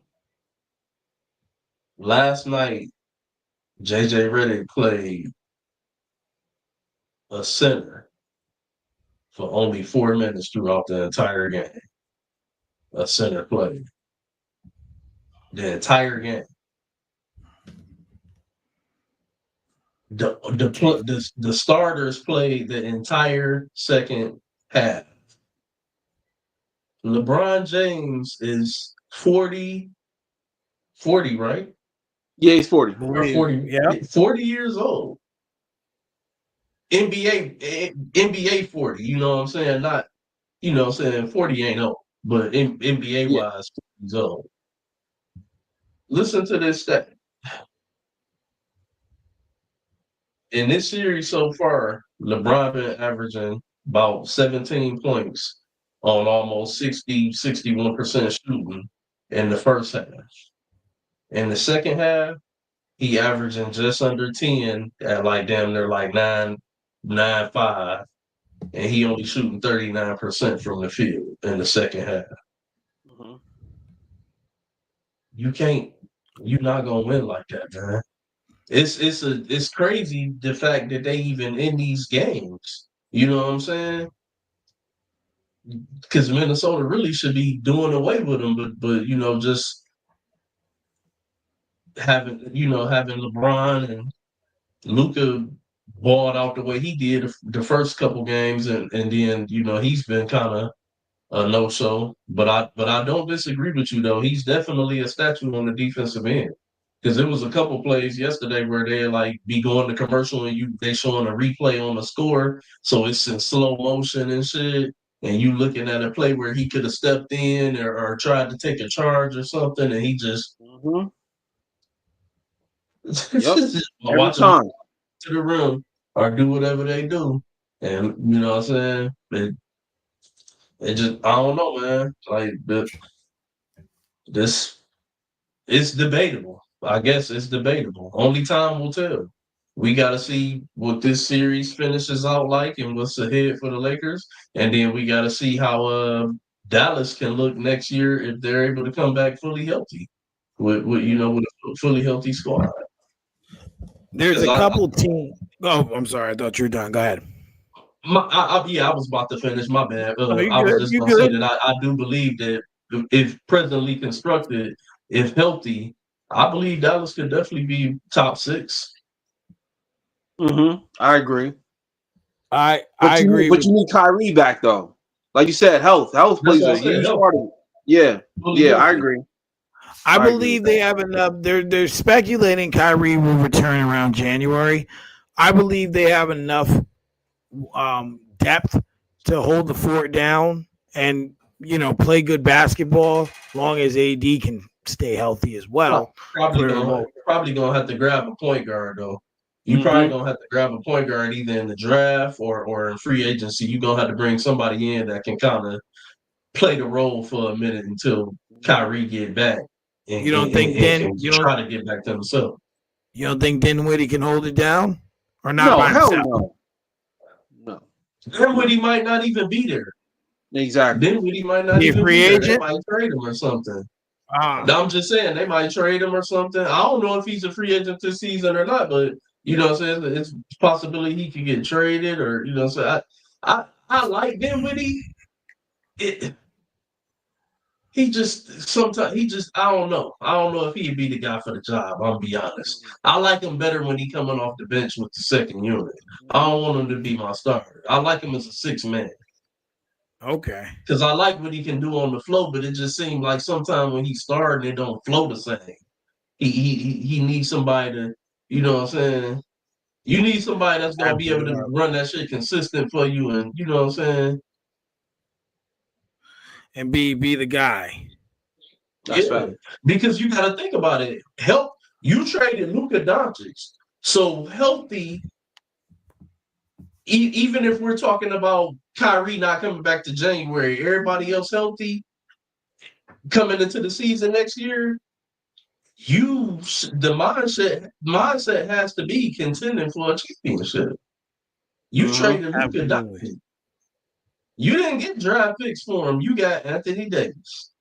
last night, JJ Redick played a center for only 4 minutes throughout the entire game. A center played the entire game. The starters played the entire second half. LeBron James is 40, right? Yeah, he's 40. 40 years old. NBA 40, you know what I'm saying? Not, 40 ain't old, but NBA wise, he's old. Listen to this stat. In this series so far, LeBron been averaging about 17 points on almost 61% shooting in the first half. In the second half, he averaging just under 10 at like damn near like 9.5, and he only shooting 39% from the field in the second half. Mm-hmm. You're not gonna win like that, man. it's crazy the fact that they even in these games. You know what I'm saying? Because Minnesota really should be doing away with them, but just having LeBron and Luka balled out the way he did the first couple games, and then he's been kind of a no show. But I don't disagree with you though. He's definitely a statue on the defensive end. Because there was a couple plays yesterday where they like be going to commercial and they showing a replay on the score, so it's in slow motion and shit. And you looking at a play where he could have stepped in or tried to take a charge or something, and he just Mm-hmm. Yep. Every watch him time. to the rim or do whatever they do. And you know what I'm saying? It just I don't know, man. Like this it's debatable. I guess it's debatable. Only time will tell. We got to see what this series finishes out like and what's ahead for the Lakers, and then we got to see how Dallas can look next year if they're able to come back fully healthy with a fully healthy squad. There's 'Cause a couple teams. Oh, I'm sorry. I thought you were done. Go ahead. I was about to finish. My bad. Oh, you I was good? just You gonna say good? that I do believe that if presently constructed, if healthy, I believe Dallas could definitely be top 6. Mm-hmm. I agree. I agree But with. you need Kyrie back though. Like you said, health. Health That's plays what I a said. huge Healthy, part of it. Yeah. fully Yeah, I healthy. agree. I I agree with believe they that. have enough. They're speculating Kyrie will return around January. I believe they have enough depth to hold the fort down and play good basketball, long as AD can stay healthy as well. Probably For gonna well, probably gonna have to grab a point guard though. You probably Mm-hmm. gonna have to grab a point guard either in the draft or in free agency. You're gonna have to bring somebody in that can kind of play the role for a minute until Kyrie get back and you don't think can try to get back to himself. you don't think Dinwiddie can hold it down, or not No, by hell himself? no. No. Dinwiddie No. might not even be there. Exactly. Dinwiddie might not Be a even free be there. They agent? might trade him or something. Ah, I'm just saying they might trade him or something. I don't know if he's a free agent this season or not, but what I'm saying, it's a possibility he could get traded or so I like Dinwiddie. It, he just sometimes he just I don't know. I don't know if he'd be the guy for the job. I'll be honest. I like him better when he coming off the bench with the second unit. I don't want him to be my starter. I like him as a 6 man okay. because I like what he can do on the floor. But it just seems like sometimes when he's starting, it don't flow the same. He needs somebody to, you know what I'm saying? You need somebody that's gonna be able to run that shit consistent for you, and you know what I'm saying? And be the guy. That's Yeah, fact. because you got to think about it. You traded Luka Doncic, so healthy. Even if we're talking about Kyrie not coming back to January, everybody else healthy coming into the season next year. The mindset has to be contending for a championship. You Mm-hmm. traded Luka Absolutely. Doncic. You didn't get draft picks for him. You got Anthony Davis,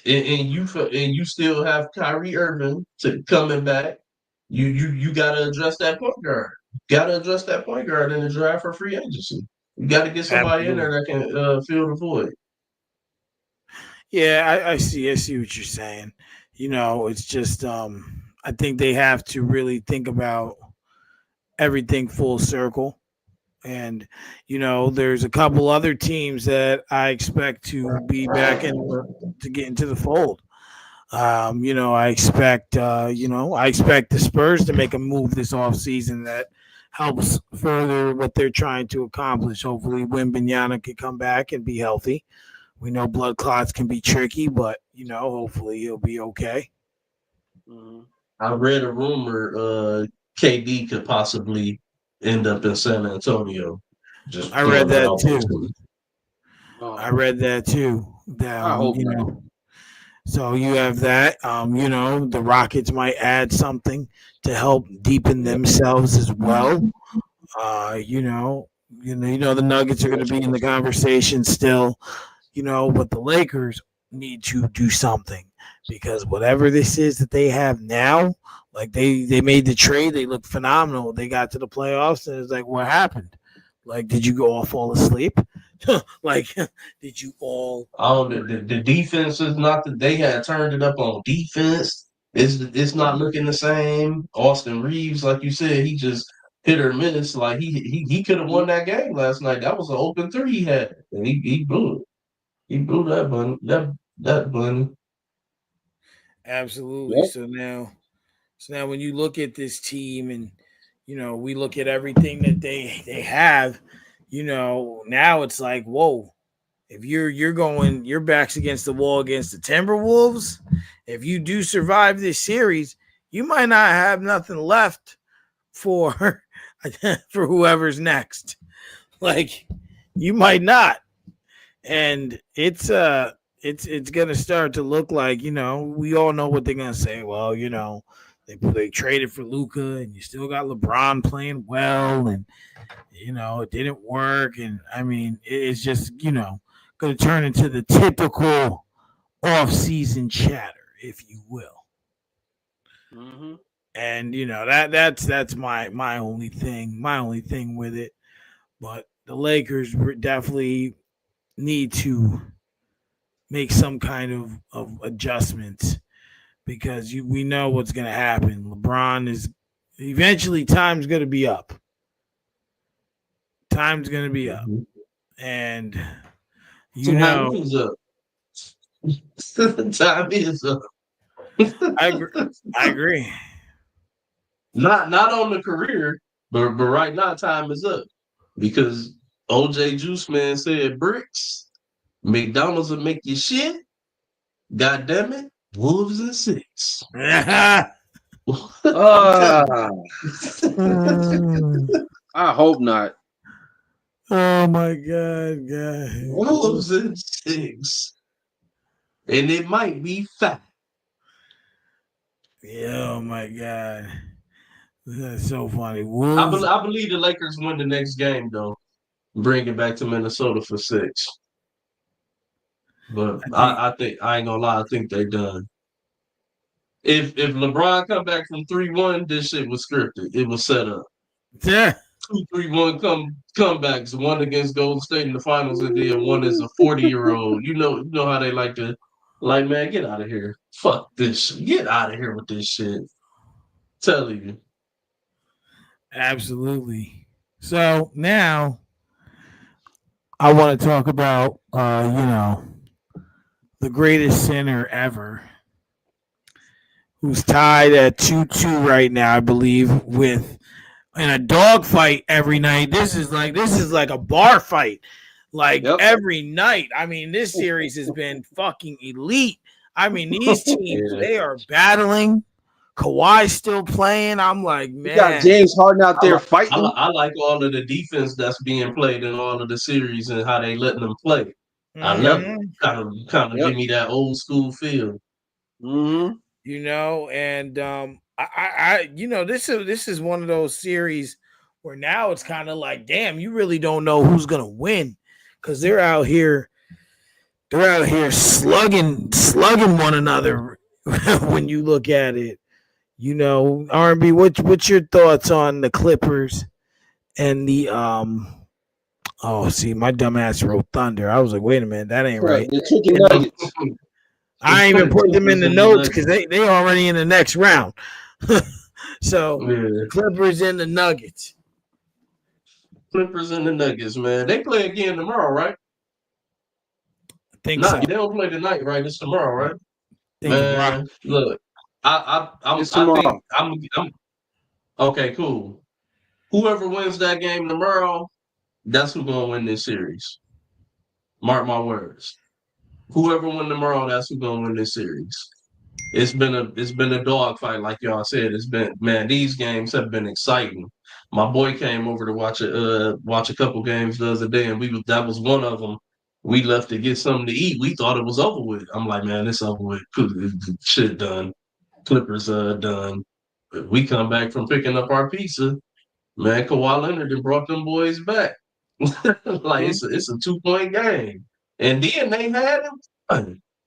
and you still have Kyrie Irving coming back. You got to address that point guard. Got to address that point guard in the draft for free agency. You got to get somebody in Absolutely. there that can fill the void. Yeah, I see. I see what you're saying. It's just I think they have to really think about everything full circle. And there's a couple other teams that I expect to be back in to get into the fold. I expect the Spurs to make a move this offseason that helps further what they're trying to accomplish. Hopefully, Wembanyama can come back and be healthy. We know blood clots can be tricky, but hopefully he'll be okay. Mm-hmm. I read a rumor KD could possibly end up in San Antonio. Just I read throwing that that out there too. too. I read that too. I hope not. So you have that. The Rockets might add something to help deepen themselves as well. The Nuggets are going to be in the conversation still. But the Lakers need to do something. because whatever this is that they have now, like they made the trade, they look phenomenal. They got to the playoffs, and it's like, what happened? Like, did you all fall asleep? Like, did you all? Oh, the defense is not that they had turned it up on defense. It's not looking the same. Austin Reeves, like you said, he just hit or miss. Like he could have won that game last night. That was an open three he had, and he blew it. He blew that bunny. That bunny. Absolutely. Yep. So now when you look at this team, and we look at everything that they have, now it's like, whoa. If you're going your back's against the wall against the Timberwolves, if you do survive this series, you might not have nothing left for for whoever's next. Like, you might not. And it's gonna start to look like, we all know what they're gonna say. Well, they traded for Luka, and you still got LeBron playing well, and it didn't work. And I mean, it's just going to turn into the typical off-season chatter, if you will. Mm-hmm. And that's my only thing with it. But the Lakers definitely need to make some kind of adjustments, because we know what's going to happen. LeBron is eventually, time's going to be up. Time's going to be up. And Time is up. Time is up. I agree. Not on the career, but right now time is up, because OJ Juice Man said bricks. McDonald's will make you shit. God damn it. Wolves and 6. I hope not. Oh my God. Wolves and 6. And it might be 5. Yeah, oh my God. That's so funny. I believe the Lakers win the next game, though. Bring it back to Minnesota for 6. But I think I ain't gonna lie, I think they done. If LeBron come back from 3-1, this shit was scripted. It was set up. Yeah. 2-3-1 comebacks, one against Golden State in the finals, and then one is a 40-year-old. You know how they like to, like, man, get out of here. Fuck this shit. Get out of here with this shit. Telling you. Absolutely. So now I want to talk about the greatest center ever, who's tied at 2-2 right now, I believe, with in a dogfight every night. This is like a bar fight, like every night. I mean, this series has been fucking elite. I mean, these teams, they are battling. Kawhi's still playing. I'm like, man, you got James Harden out there fighting. I like all of the defense that's being played in all of the series and how they letting them play. I love it. Kind of give me that old school feel. Mm-hmm. And I this is one of those series where now it's kind of like, damn, you really don't know who's gonna win, because they're out here slugging one another. When you look at it, R&B, what's your thoughts on the Clippers and the oh, see, my dumbass wrote Thunder. I was like, wait a minute, that ain't right. The chicken nuggets. I ain't even put them in the notes because they already in the next round. So Clippers and the Nuggets. Clippers and the Nuggets, man. They play again tomorrow, right? I think so. They don't play tonight, right? It's tomorrow, right? Man, look, I'm okay, cool. Whoever wins that game tomorrow, that's who's gonna win this series. Mark my words. Whoever wins tomorrow, that's who's gonna win this series. It's been a dogfight, like y'all said. It's been, man, these games have been exciting. My boy came over to watch a couple games the other day, and that was one of them. We left to get something to eat. We thought it was over with. I'm like, man, it's over with. Shit done. Clippers done. We come back from picking up our pizza. Man, Kawhi Leonard and brought them boys back. Like it's a 2-point game. And then they had him.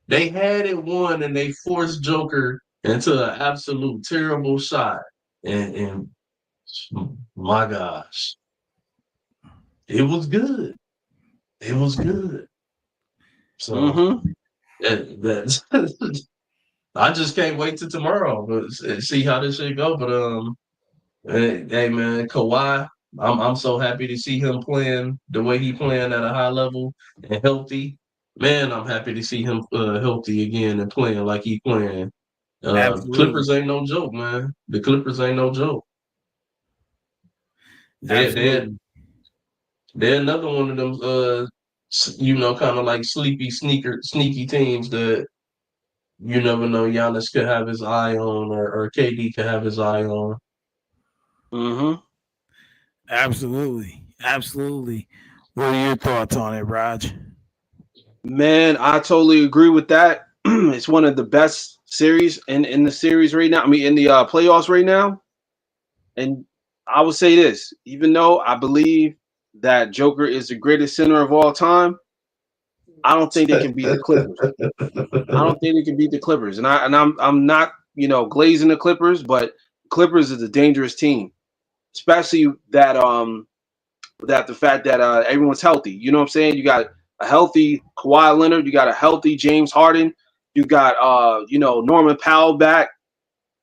They had it won, and they forced Joker into an absolute terrible shot. And my gosh, it was good. It was good. So that's I just can't wait till tomorrow to see how this shit go. But hey man, Kawhi, I'm so happy to see him playing the way he playing at a high level and healthy. Man, I'm happy to see him healthy again and playing like he playing. Absolutely. Clippers ain't no joke, man. The Clippers ain't no joke. They're Absolutely. they're another one of them kind of like sneaky teams that you never know Giannis could have his eye on or KD could have his eye on. Mm-hmm. Absolutely. Absolutely. What are your thoughts on it, Raj? Man, I totally agree with that. It's one of the best series in the series right now. I mean, in the playoffs right now. And I would say this, even though I believe that Joker is the greatest center of all time, I don't think they can beat the Clippers. I don't think they can beat the Clippers. And I'm not, glazing the Clippers, but Clippers is a dangerous team, especially that the fact that everyone's healthy. You know what I'm saying? You got a healthy Kawhi Leonard, you got a healthy James Harden, you got Norman Powell back.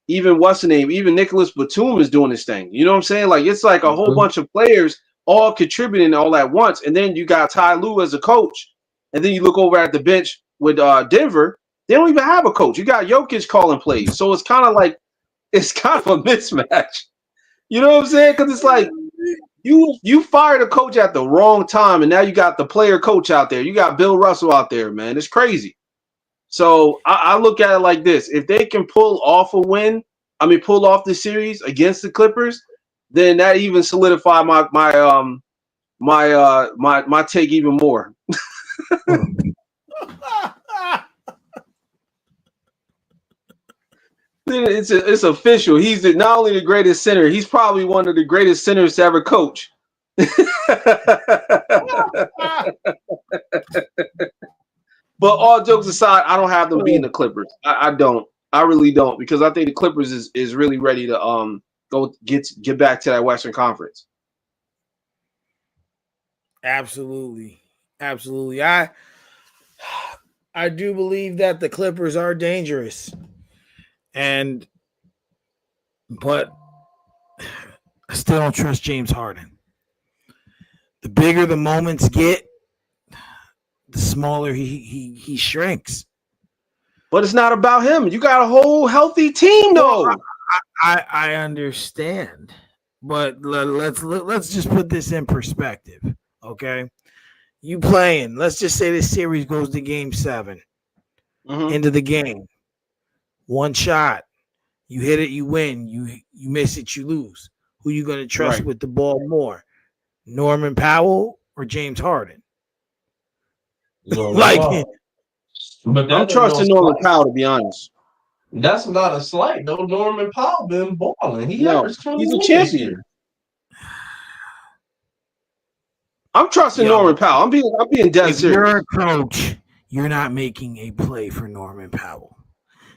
Even what's the name? Even Nicholas Batum is doing this thing. You know what I'm saying? Like it's like a whole bunch of players all contributing all at once. And then you got Ty Lue as a coach. And then you look over at the bench with Denver. They don't even have a coach. You got Jokic calling plays. So it's kind of a mismatch. You know what I'm saying? Because it's like you fired a coach at the wrong time, and now you got the player coach out there. You got Bill Russell out there, man. It's crazy. So I look at it like this: if they can pull off the series against the Clippers, then that even solidify my take even more. It's official. He's not only the greatest center, he's probably one of the greatest centers to ever coach. But all jokes aside, I don't have them beating the Clippers. I don't. I really don't, because I think the Clippers is really ready to go get back to that Western Conference. Absolutely. Absolutely. I do believe that the Clippers are dangerous. But I still don't trust James Harden. The bigger the moments get, the smaller he shrinks. But it's not about him. You got a whole healthy team, though. Well, I understand, but let's just put this in perspective, okay? You playing? Let's just say this series goes to Game 7. Into the game, one shot, you hit it, you win. You miss it, you lose. Who you gonna trust with the ball more, Norman Powell or James Harden? But I'm trusting Norman Powell, to be honest. That's not a slight though. Norman Powell been balling. He averaged 20 he's a champion. This year. I'm trusting Norman Powell. I'm being dead serious. If you're a coach, you're not making a play for Norman Powell.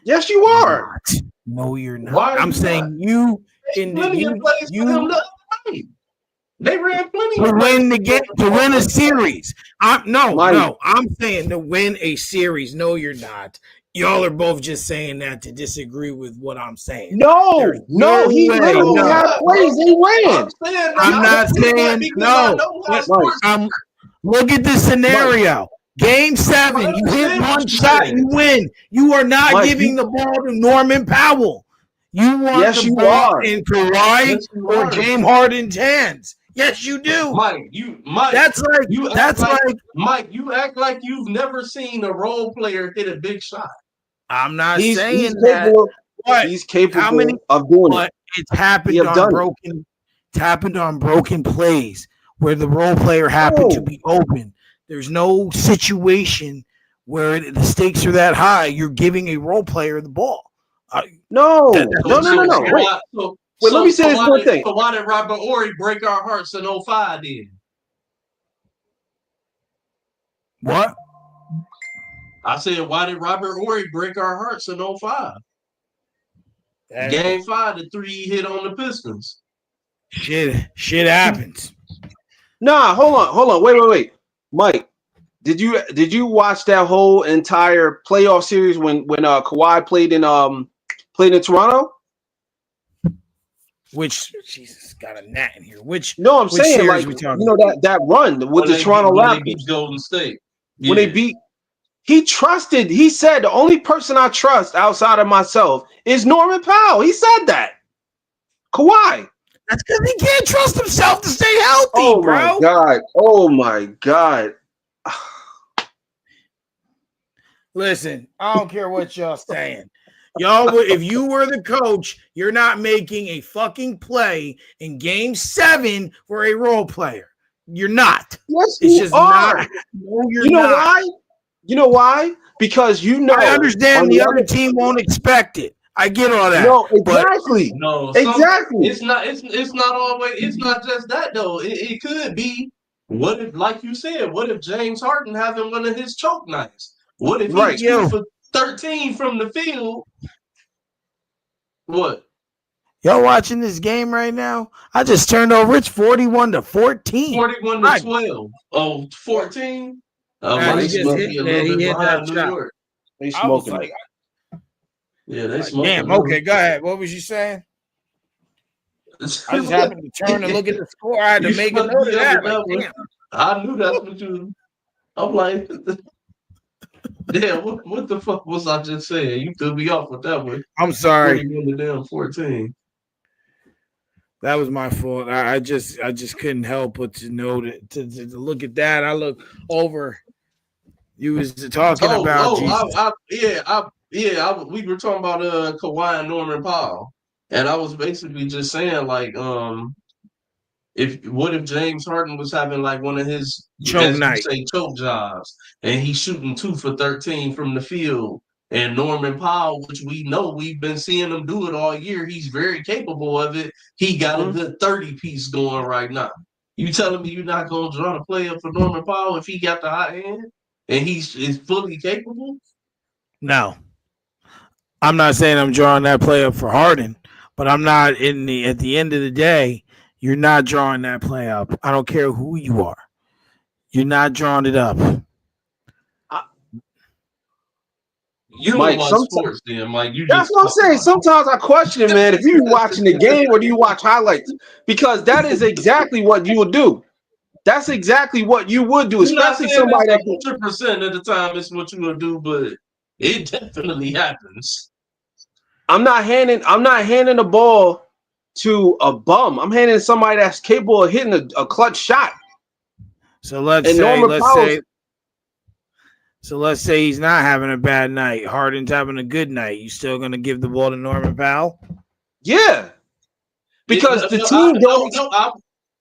Yes, you are. No, you're not. I'm saying you in plenty of plays for him the other night. They ran plenty to win the game, to win a series. I'm saying to win a series. No, you're not. Y'all are both just saying that to disagree with what I'm saying. No, he literally had plays he ran. I'm not saying no. Look at the scenario. Game 7, you hit one shot, you win. You are not giving the ball to Norman Powell. You want the ball in Kawhi or James Harden's hands. Yes, you do. Mike, you act like you've never seen a role player hit a big shot. I'm not saying that. He's capable of doing it. It's happened on broken plays where the role player happened to be open. There's no situation where the stakes are that high. You're giving a role player the ball. No. Wait, let me say this one thing. So why did Robert Horry break our hearts in 05 then? What? I said, why did Robert Horry break our hearts in 05? That Game 5, the 3 hit on the Pistons. Shit happens. Nah, hold on. Wait. Mike, did you watch that whole entire playoff series when Kawhi played in Toronto? Which Jesus got a gnat in here. No, I'm saying series like we talking that run with the Toronto when they Raptors beat Golden State. Yeah. when they beat. He said the only person I trust outside of myself is Norman Powell. He said that. Kawhi. That's because he can't trust himself to stay healthy, bro. Oh my God. Listen, I don't care what y'all saying. Y'all, if you were the coach, you're not making a fucking play in Game 7 for a role player. You're not. Yes, it's you just are. not. No, you're you know not. why? You know why? Because I understand the other team won't expect it. I get all that. No, exactly. Exactly. It's not always. It's not just that though. It could be. What if, like you said, what if James Harden having one of his choke nights? What if he's 2 for 13 from the field? What? Y'all watching this game right now? I just turned over. It's 41-14. 41-12. Oh, 14? He hit that New shot. York. They smoking it. Yeah, they smoking. Damn. Okay, go ahead. What was you saying? I just happened to turn and look at the score. I had to make a note of that. Like, I knew that's what you. I'm like, damn. What the fuck was I just saying? You threw me off with that one. I'm sorry. 41-14. That was my fault. I just couldn't help but to know that to look at that. I look over. You was talking about we were talking about Kawhi and Norman Powell, and I was basically just saying like what if James Harden was having like one of his choke jobs and he's shooting 2 for 13 from the field, and Norman Powell, which we know we've been seeing him do it all year, he's very capable of it. He got a good 30-piece going right now. You telling me you're not gonna draw the play up for Norman Powell if he got the hot hand? And is fully capable? No. I'm not saying I'm drawing that play up for Harden, but I'm not at the end of the day, you're not drawing that play up. I don't care who you are. You're not drawing it up. You don't watch sports then, Mike. That's what I'm saying. Sometimes I question it, man. If you're watching the game or do you watch highlights? Because that is exactly what you would do. That's exactly what you would do, especially somebody that 100% of the time it's what you would do, but it definitely happens. I'm not handing the ball to a bum. I'm handing somebody that's capable of hitting a clutch shot. So let's say he's not having a bad night. Harden's having a good night. You still gonna give the ball to Norman Powell? Yeah, because the team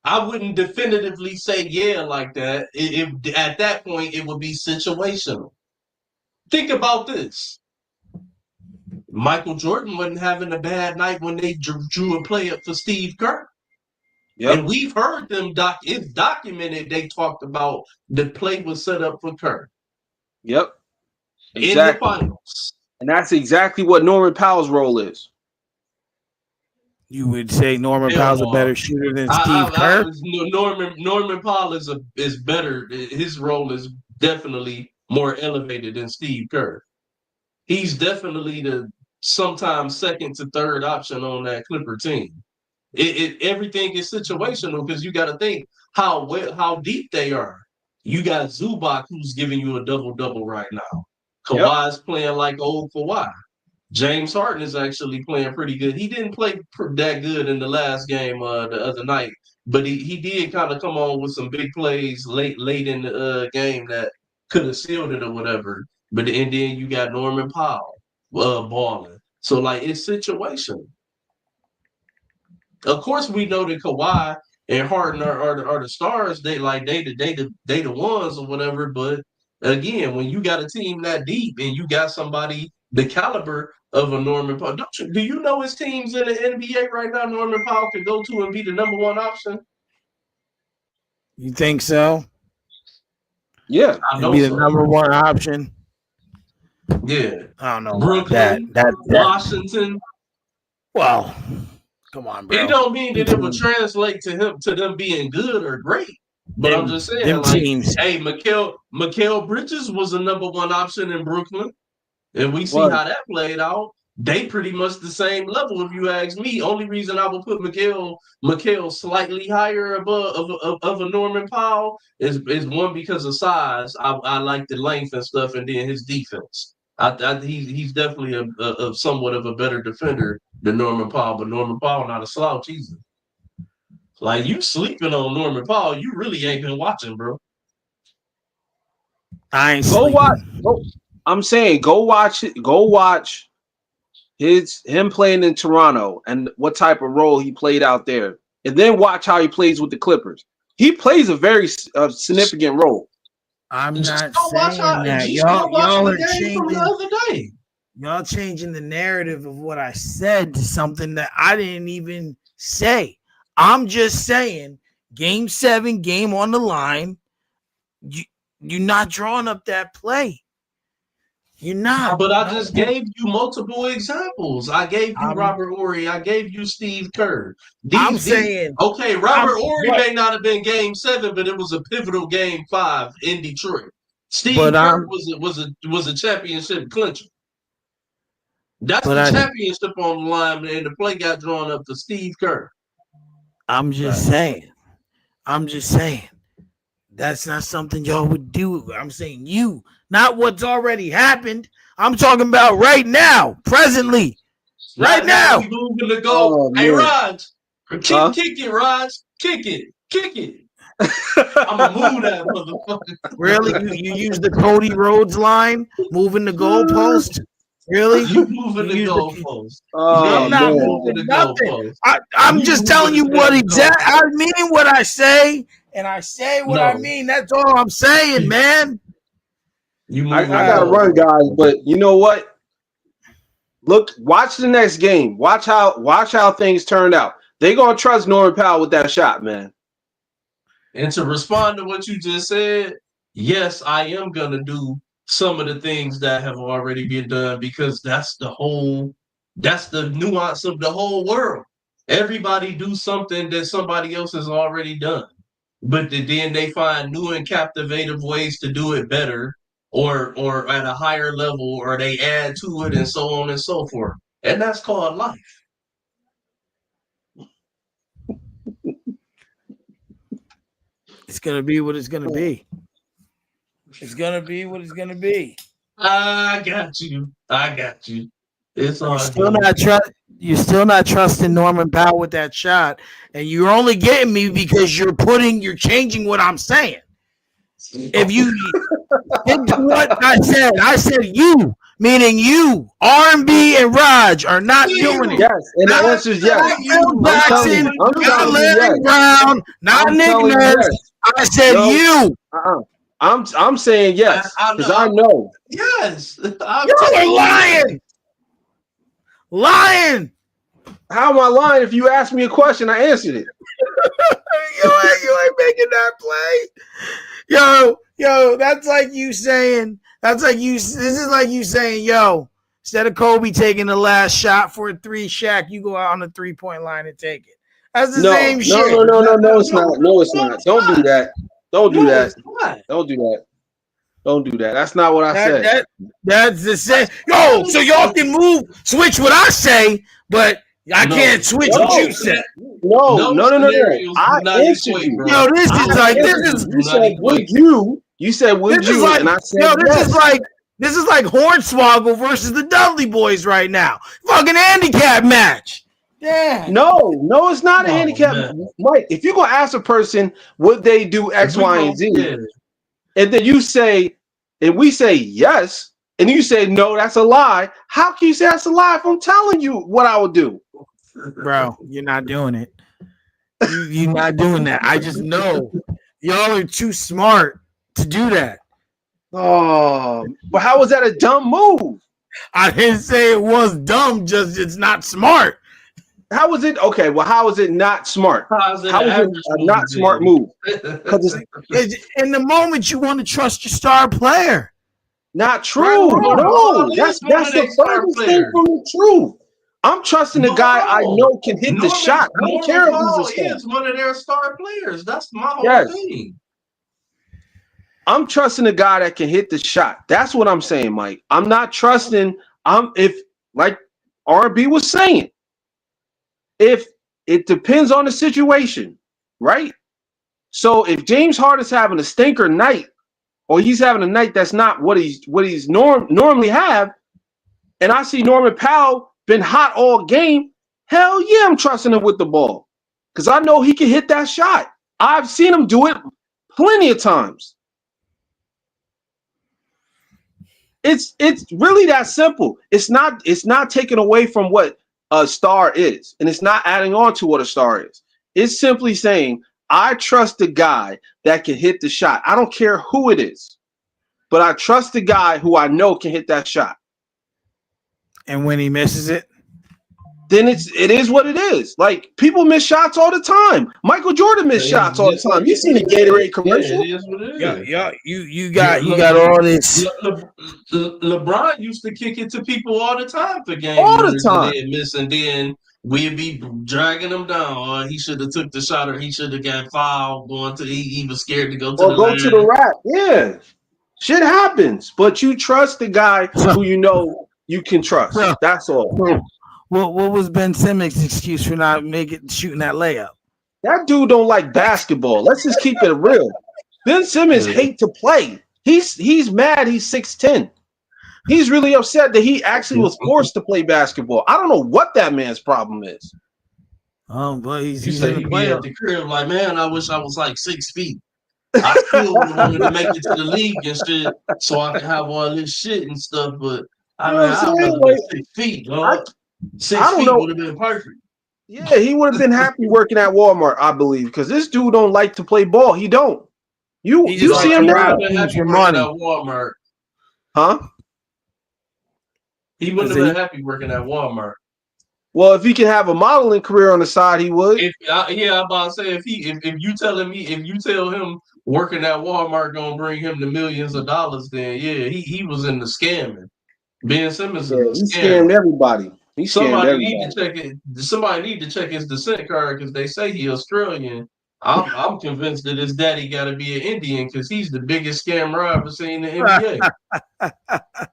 I wouldn't definitively say yeah like that. At that point, it would be situational. Think about this. Michael Jordan wasn't having a bad night when they drew a play up for Steve Kerr. Yep. And we've heard them it's documented they talked about the play was set up for Kerr. Yep. Exactly. In the finals. And that's exactly what Norman Powell's role is. You would say Norman Powell's a better shooter than Steve Kerr? Norman Powell is better. His role is definitely more elevated than Steve Kerr. He's definitely the sometimes second to third option on that Clipper team. Everything is situational because you got to think how deep they are. You got Zubac who's giving you a double-double right now. Kawhi's playing like old Kawhi. James Harden is actually playing pretty good. He didn't play that good in the last game the other night, but he did kind of come on with some big plays late in the game that could have sealed it or whatever. And then you got Norman Powell balling. So like it's situational. Of course, we know that Kawhi and Harden are the stars. They the ones or whatever. But again, when you got a team that deep and you got somebody the caliber of a Norman Powell, do you know his teams in the NBA right now? Norman Powell could go to and be the number one option. You think so? Yeah, I know be the number one option. Yeah. I don't know about Brooklyn, that. Washington. Well, come on, bro. It don't mean that it would translate to them being good or great. But I'm just saying, like, teams. hey, Mikal Bridges was a number one option in Brooklyn, and we see What? how that played out. They pretty much the same level, if you ask me. Only reason I would put Mikal slightly higher of a Norman Powell is one because of size. I like the length and stuff, and then his defense. He's definitely a somewhat of a better defender than Norman Powell, but Norman Powell not a slouch either. Like, you sleeping on Norman Powell, you really ain't been watching, bro. I ain't Go sleeping. watch. I'm saying, go watch it. Go watch him playing in Toronto and what type of role he played out there, and then watch how he plays with the Clippers. He plays a very significant role. I'm Just not go watch saying that. just go watch Y'all the are game from the changing. other day. Y'all changing the narrative of what I said to something that I didn't even say. I'm just saying, game 7, game on the line. You're not drawing up that play. You're not. But I just gave you multiple examples. I gave you I'm- Robert Horry. I gave you Steve Kerr. I'm saying, okay, Robert Horry what? may not have been game 7, but it was a pivotal game 5 in Detroit. Steve But Kerr was a championship clincher. That's the championship on the line, and the play got drawn up to Steve Kerr. I'm just saying. That's not something y'all would do. I'm saying not what's already happened. I'm talking about right now, presently. Right now. We moving to go. Hey, Raj, kick it, Raj. Kick it. I'm going to move that motherfucker. Really? You use the Cody Rhodes line, moving the goalpost? Really? You moving the goalpost. I'm not moving nothing. I'm just telling you what I mean what I say, and I say what I mean. That's all I'm saying, man. I gotta run, guys, but you know what? Look, watch the next game. Watch how things turned out. They gonna trust Norman Powell with that shot, man. And to respond to what you just said, yes, I am gonna do some of the things that have already been done, because that's the nuance of the whole world. Everybody do something that somebody else has already done, but then they find new and captivative ways to do it better, or at a higher level, or they add to it, and so on and so forth. And that's called life. It's gonna be what it's gonna be. It's gonna be what it's gonna be. I got you. It's all you're still not trusting Norman Powell with that shot, and you're only getting me because you're changing what I'm saying. If you into what I said you, meaning you, R&B and Raj are not doing it. Yes, and the answer is yes. Jackson, not Larry Brown, not Nick Nurse. I said you. I'm saying yes, because I know. Yes. You're lying. Lying. How am I lying? If you asked me a question, I answered it. you ain't making that play. Yo, that's like you saying, this is like you saying, yo, instead of Kobe taking the last shot for a 3, Shaq, you go out on the 3-point line and take it. That's the same shit. No, it's not. No, it's not. Don't do that. Don't do that. That's not what I said. That's the same. Yo, so y'all can switch what I say, but I can't switch what you said. No. I answered you. Yo, this is. You said would you? You said would you? And I said this is like Hornswoggle versus the Dudley Boys right now. Fucking handicap match. Yeah. No, it's not a handicap. Mike, if you're gonna ask a person would they do X, Y, and Z, and then you say, and we say yes, and you say no, that's a lie. How can you say that's a lie if I'm telling you what I would do? Bro, you're not doing it. You're not doing that. I just know y'all are too smart to do that. Oh, but how was that a dumb move? I didn't say it was dumb, just it's not smart. How was it? Okay, well, how is it not smart? How is it a not smart move? In the moment, you want to trust your star player. Not true. Duval No, is one that's of the their star furthest thing players. from the truth. I'm trusting the guy I Duval, know can hit the shot. I don't Norman care if he's a Powell star. is one of their star players. That's my whole Yes. thing. I'm trusting a guy that can hit the shot. That's what I'm saying, Mike. I'm not trusting. If like R&B was saying, if it depends on the situation, right? So if James Harden's having a stinker night, or he's having a night that's not what he's normally have, and I see Norman Powell been hot all game, hell yeah, I'm trusting him with the ball because I know he can hit that shot. I've seen him do it plenty of times. It's really that simple. It's not taking away from what a star is, and it's not adding on to what a star is. It's simply saying I trust the guy that can hit the shot. I don't care who it is, but I trust the guy who I know can hit that shot. And when he misses it, then it is what it is. Like people miss shots all the time. Michael Jordan missed shots all the Just like time. You it seen the is. Gatorade Yeah, commercial? it is what it yeah, is. yeah, you got all this. LeBron used to kick it to people all the time for game All the winners, and time. they'd miss, and then we'd be dragging them down. Or he should have took the shot, or he should have got fouled. Going to he was scared to go to the Or go to the line. rack. Yeah. Shit happens. But you trust the guy who you know you can trust. That's all. What was Ben Simmons' excuse for not shooting that layup? That dude don't like basketball. Let's just keep it real. Ben Simmons hate to play. He's mad he's 6'10". He's really upset that he actually was forced to play basketball. I don't know what that man's problem is. Oh, but he's Say in the he'd be at playoff. the crib like, man, I wish I was like 6 feet. I still would have wanted to make it to the league and shit, so I can have all this shit and stuff. But I You know mean, what I'm I'd saying? rather be 6 feet, dog. I 6 don't feet know. would have been perfect. Yeah, he would have been happy working at Walmart, I believe, because this dude don't like to play ball. He don't. You He just see like him to now? rob Been teams happy for working money. at Walmart. Huh? He wouldn't have been happy working at Walmart. Well, if he could have a modeling career on the side, he would. I'm about to say if you tell him working at Walmart gonna bring him the millions of dollars, then yeah, he was in the scamming. Ben Simmons Yeah, is he a scammer. scammed everybody. He scammed Somebody everybody. need to check it. Somebody need to check his descent card because they say he's Australian. I'm convinced that his daddy got to be an Indian because he's the biggest scammer I've ever seen in the NBA.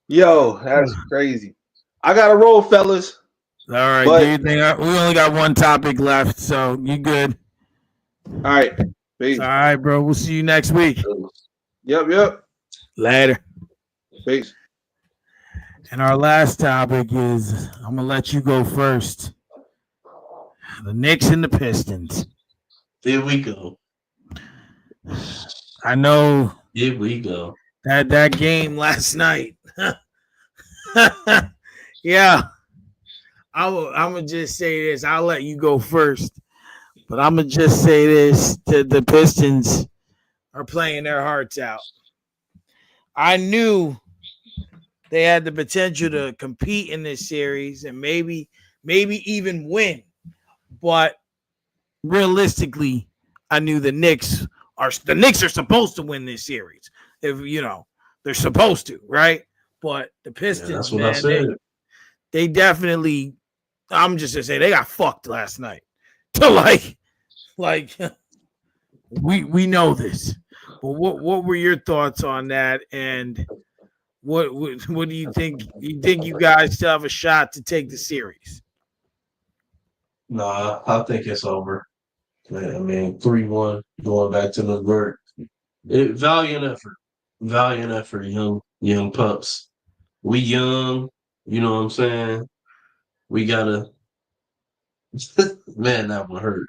Yo, that's crazy. I got to roll, fellas. All right, But- do you think we only got one topic left, so you good? All right. Peace. All right, bro. We'll see you next week. Yep. Later. Peace. And our last topic is I'm gonna let you go first. The Knicks and the Pistons. Here we go. I know Here we go. that game last night. Yeah. I'm gonna just say this. I'll let you go first, but I'm gonna just say this: the Pistons are playing their hearts out. I knew they had the potential to compete in this series and maybe even win, but realistically, I knew the Knicks are supposed to win this series. If they're supposed to, right? But the Pistons, That's what man, I said. they definitely. I'm just gonna say they got fucked last night. So like we know this. But what were your thoughts on that? And what do you think? You think you guys still have a shot to take the series? Nah, I think it's over. I mean, 3-1 going back to New York. Valiant effort, young pups. We young, you know what I'm saying? We gotta man, that one hurt.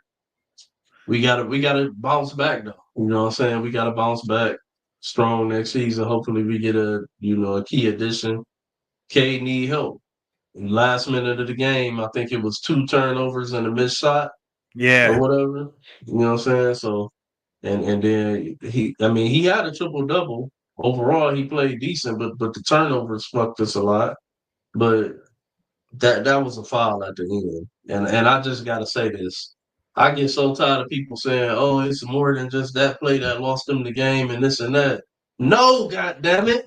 We gotta bounce back though. You know what I'm saying? We gotta bounce back strong next season. Hopefully we get a key addition. Cade need help. Last minute of the game, I think it was 2 turnovers and a missed shot or whatever. You know what I'm saying? So and then he had a triple double. Overall he played decent, but the turnovers fucked us a lot. But that was a foul at the end. And I just gotta say this. I get so tired of people saying, oh, it's more than just that play that lost them the game and this and that. No, goddamn it.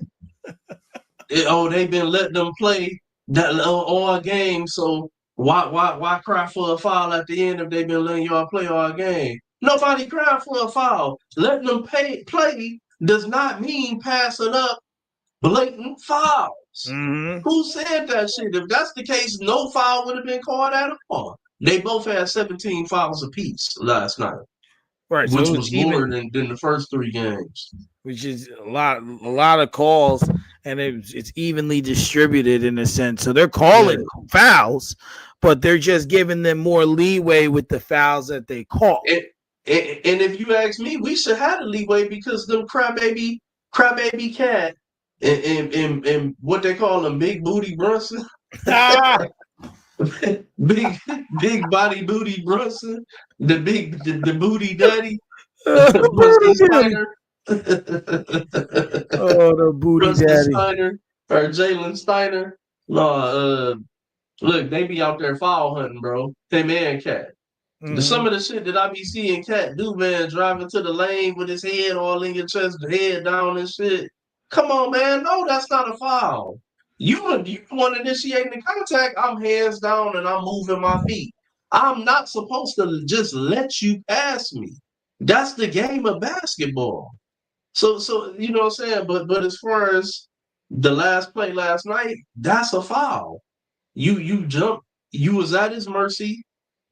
They've been letting them play that all game. So why cry for a foul at the end if they've been letting y'all play all game? Nobody cried for a foul. Letting them play does not mean passing up blatant fouls. Mm-hmm. Who said that shit? If that's the case, no foul would have been called at all. They both had 17 fouls apiece last night, Right. So it which was was more even, than the first 3 games. which is a lot of calls, and it's evenly distributed in a sense. So they're Yeah. calling fouls, but they're just giving them more leeway with the fouls that they call. And if you ask me, we should have the leeway because them crybaby cat and what they call them, big booty Brunson, Ah! big body booty Brunson, the booty daddy, Oh, Brunson booty daddy. Steiner, Oh, the booty Brunson daddy. Steiner or Jalen Steiner. No, look, they be out there foul hunting, bro. Him and cat. Some of the shit that I be seeing Cat do, man, driving to the lane with his head all in your chest, the head down and shit. Come on, man. No, that's not a foul. You want to initiate the contact, I'm hands down and I'm moving my feet. I'm not supposed to just let you pass me. That's the game of basketball. So you know what I'm saying? But as far as the last play last night, that's a foul. You jumped, you was at his mercy.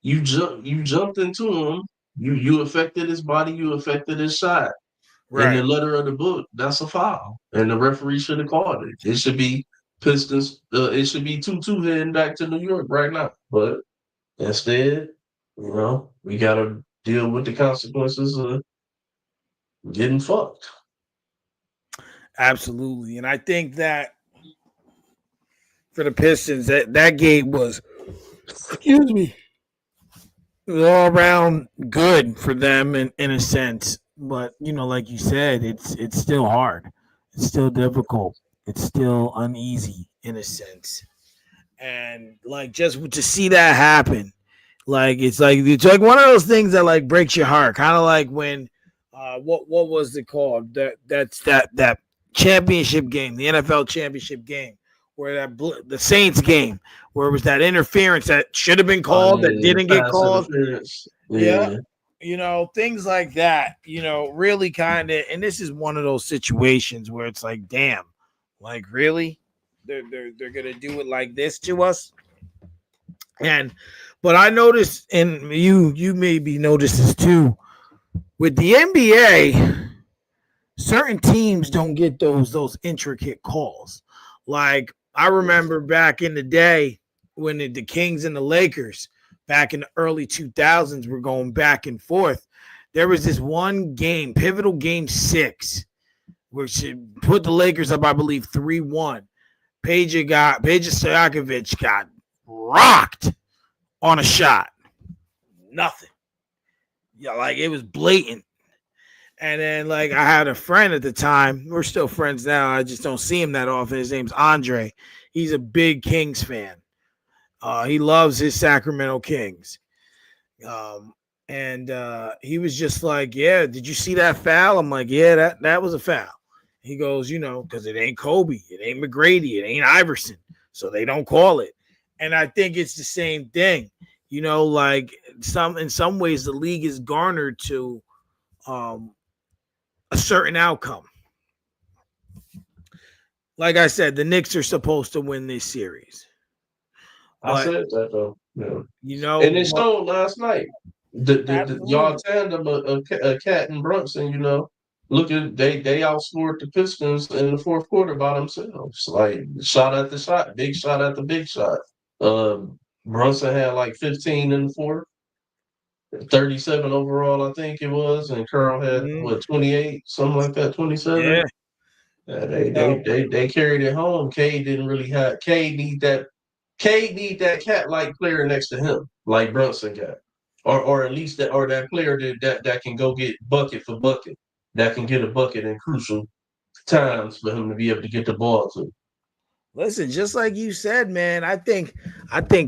You jumped into him. You affected his body. You affected his shot. In the Right. letter of the book, that's a foul, and the referee should have called it. It should be Pistons. It should be 2-2 heading back to New York right now. But instead, we got to deal with the consequences of getting fucked. Absolutely. And I think that for the Pistons, that game was, excuse me, all around good for them in a sense. But like you said, it's still hard. It's still difficult. It's still uneasy in a sense. And like just to see that happen, it's like one of those things that like breaks your heart. Kind of like when what was it called? That championship game, the NFL championship game, where the Saints game, where it was that interference that should have been called that didn't get Pass called. interference. Yeah. Things like that, really kind of, and this is one of those situations where it's like, damn, like really, they're gonna do it like this to us. But I noticed, and you maybe noticed this too, with the NBA, certain teams don't get those intricate calls. Like I remember back in the day when the Kings and the Lakers back in the early 2000s were going back and forth. There was this one game, pivotal game 6, which put the Lakers up, I believe, 3-1. Peja Stojakovic got rocked on a shot. Nothing. Yeah, like it was blatant. And then like I had a friend at the time. We're still friends now. I just don't see him that often. His name's Andre. He's a big Kings fan. He loves his Sacramento Kings. And he was just like, yeah, did you see that foul? I'm like, yeah, that was a foul. He goes, because it ain't Kobe, it ain't McGrady, it ain't Iverson, so they don't call it. And I think it's the same thing. Like in some ways the league is garnered to a certain outcome. Like I said, the Knicks are supposed to win this series. I said that though. Yeah. And it showed last night. The y'all tandem of Cat and Brunson, look at they outscored the Pistons in the fourth quarter by themselves. Like shot at the shot, big shot at the big shot. Brunson had like 15 in the fourth, 37 overall, I think it was, and Curl had 28, something like that, 27. Yeah. They carried it home. Cade didn't really have. Cade need that cat like player next to him, like Brunson got, or at least that player that can go get bucket for bucket, that can get a bucket in crucial times for him to be able to get the ball to. Listen, just like you said, man, I think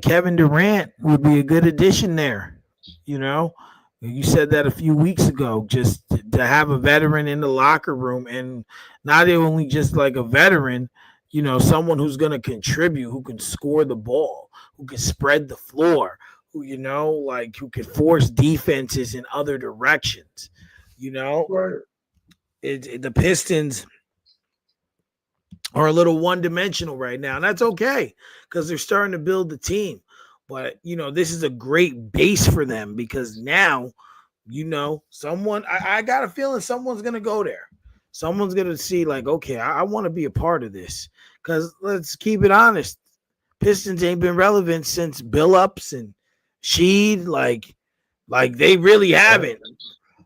Kevin Durant would be a good addition there. You said that a few weeks ago. Just to have a veteran in the locker room, and not only just like a veteran, someone who's going to contribute, who can score the ball, who can spread the floor, who like who can force defenses in other directions. Right. The Pistons are a little one dimensional right now, and that's okay because they're starting to build the team. But this is a great base for them because now, someone I got a feeling someone's gonna go there. Someone's gonna see like, okay, I want to be a part of this. Because let's keep it honest, Pistons ain't been relevant since Billups and Sheed. Like they really haven't.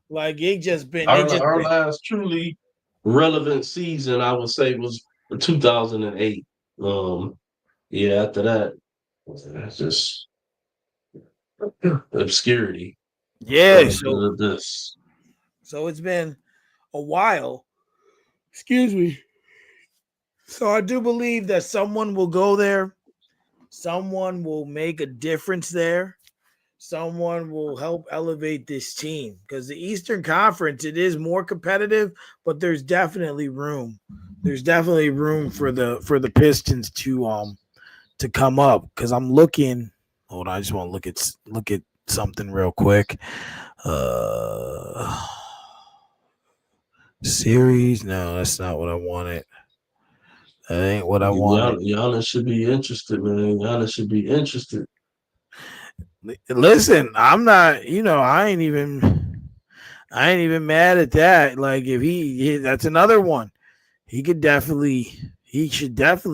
Like they just been. Our last truly relevant season, I would say, was 2008. Yeah, after that, it's just obscurity. Yeah. This. So it's been a while. Excuse me. So I do believe that someone will go there. Someone will make a difference there. Someone will help elevate this team because the Eastern Conference, it is more competitive, but there's definitely room. There's definitely room for the Pistons to come up because I'm looking. Hold on, I just want to look at something real quick. Series? No, that's not what I wanted. That ain't what I wanted. Giannis should be interested, man. Giannis should be interested. Listen, I'm not. I ain't even mad at that. Like if that's another one. He should definitely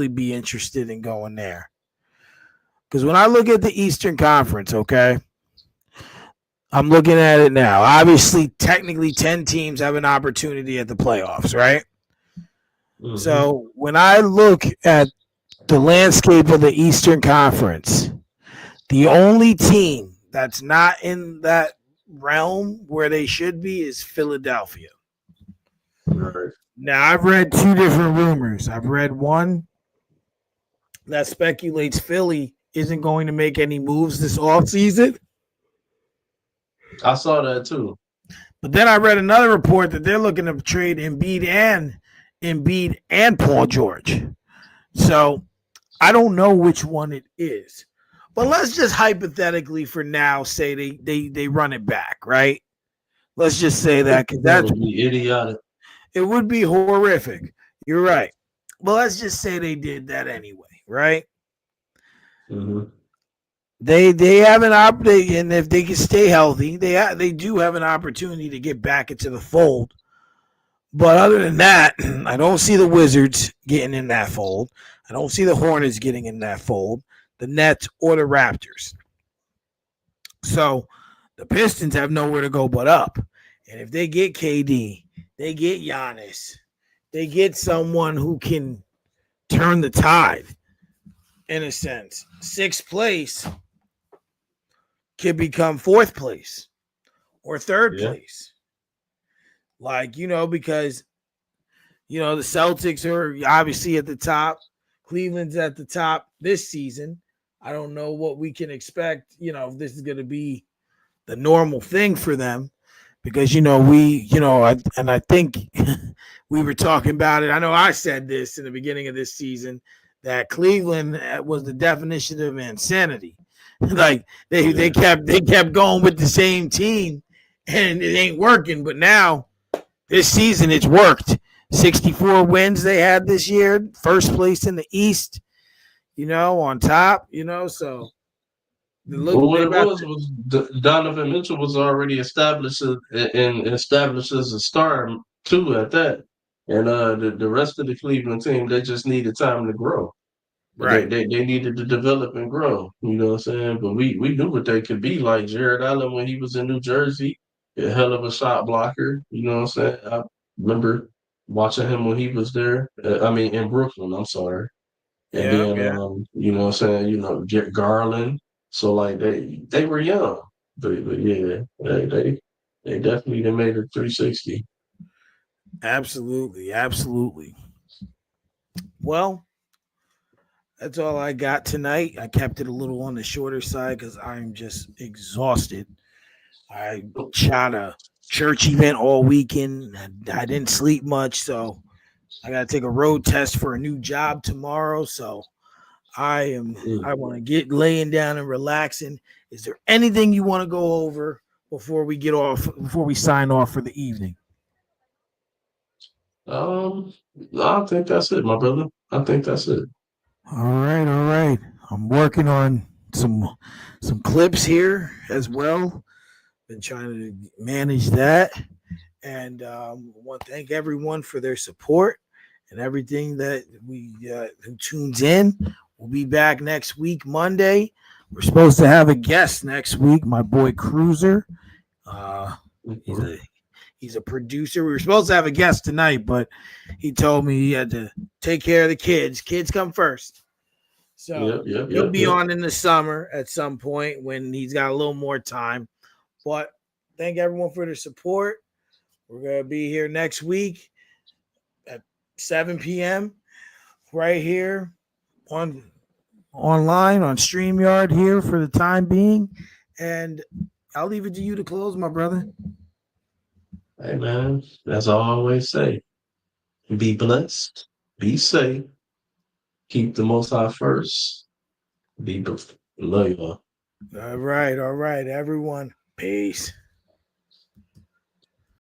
be interested in going there. Because when I look at the Eastern Conference, okay, I'm looking at it now. Obviously, technically, 10 teams have an opportunity at the playoffs, right? Mm-hmm. So when I look at the landscape of the Eastern Conference, the only team that's not in that realm where they should be is Philadelphia. Right. Now, I've read two different rumors. I've read one that speculates Philly isn't going to make any moves this offseason. I saw that too. But then I read another report that they're looking to trade Embiid and Paul George. So I don't know which one it is. But let's just hypothetically for now say they run it back, right? Let's just say that because that would be idiotic. It would be horrific. You're right. But let's just say they did that anyway, right? Mm-hmm. They have an opportunity, and if they can stay healthy, they do have an opportunity to get back into the fold. But other than that, I don't see the Wizards getting in that fold. I don't see the Hornets getting in that fold, the Nets or the Raptors. So the Pistons have nowhere to go but up. And if they get KD, they get Giannis, they get someone who can turn the tide, in a sense. Sixth place could become fourth place or third place. Like, because, the Celtics are obviously at the top. Cleveland's at the top this season. I don't know what we can expect, if this is going to be the normal thing for them. Because, I think we were talking about it. I know I said this in the beginning of this season, that Cleveland was the definition of insanity. Like they kept going with the same team and it ain't working. But now this season it's worked. 64 wins they had this year, first place in the East, on top, so what it was Donovan Mitchell was already established as a star too at that. And the rest of the Cleveland team, they just needed time to grow. Right. They needed to develop and grow. You know what I'm saying? But we knew what they could be like. Jared Allen when he was in New Jersey, a hell of a shot blocker. You know what I'm saying? I remember watching him when he was there. In Brooklyn, I'm sorry. And then you know what I'm saying, get Garland. So like they were young. But yeah, they definitely made it 360. Absolutely. Well, that's all I got tonight. I kept it a little on the shorter side because I'm just exhausted. I shot a church event all weekend. I didn't sleep much, so I got to take a road test for a new job tomorrow. So I want to get laying down and relaxing. Is there anything you want to go over before we get off, before we sign off for the evening? Um, I think that's it, my brother. I think that's it. All right, all right. I'm working on some clips here as well. Been trying to manage that, and want to thank everyone for their support and everything that we who tunes in. We'll be back next week, Monday. We're supposed to have a guest next week, my boy Cruiser. Uh, he's a he's a producer. We were supposed to have a guest tonight, but he told me he had to take care of the kids. Kids come first. So he'll be on in the summer at some point when he's got a little more time. But thank everyone for their support. We're going to be here next week at 7 p.m. right here online on StreamYard here for the time being. And I'll leave it to you to close, my brother. Hey, man, as I always say, be blessed, be safe, keep the Most High first. Be blessed. Love y'all. All right, everyone. Peace.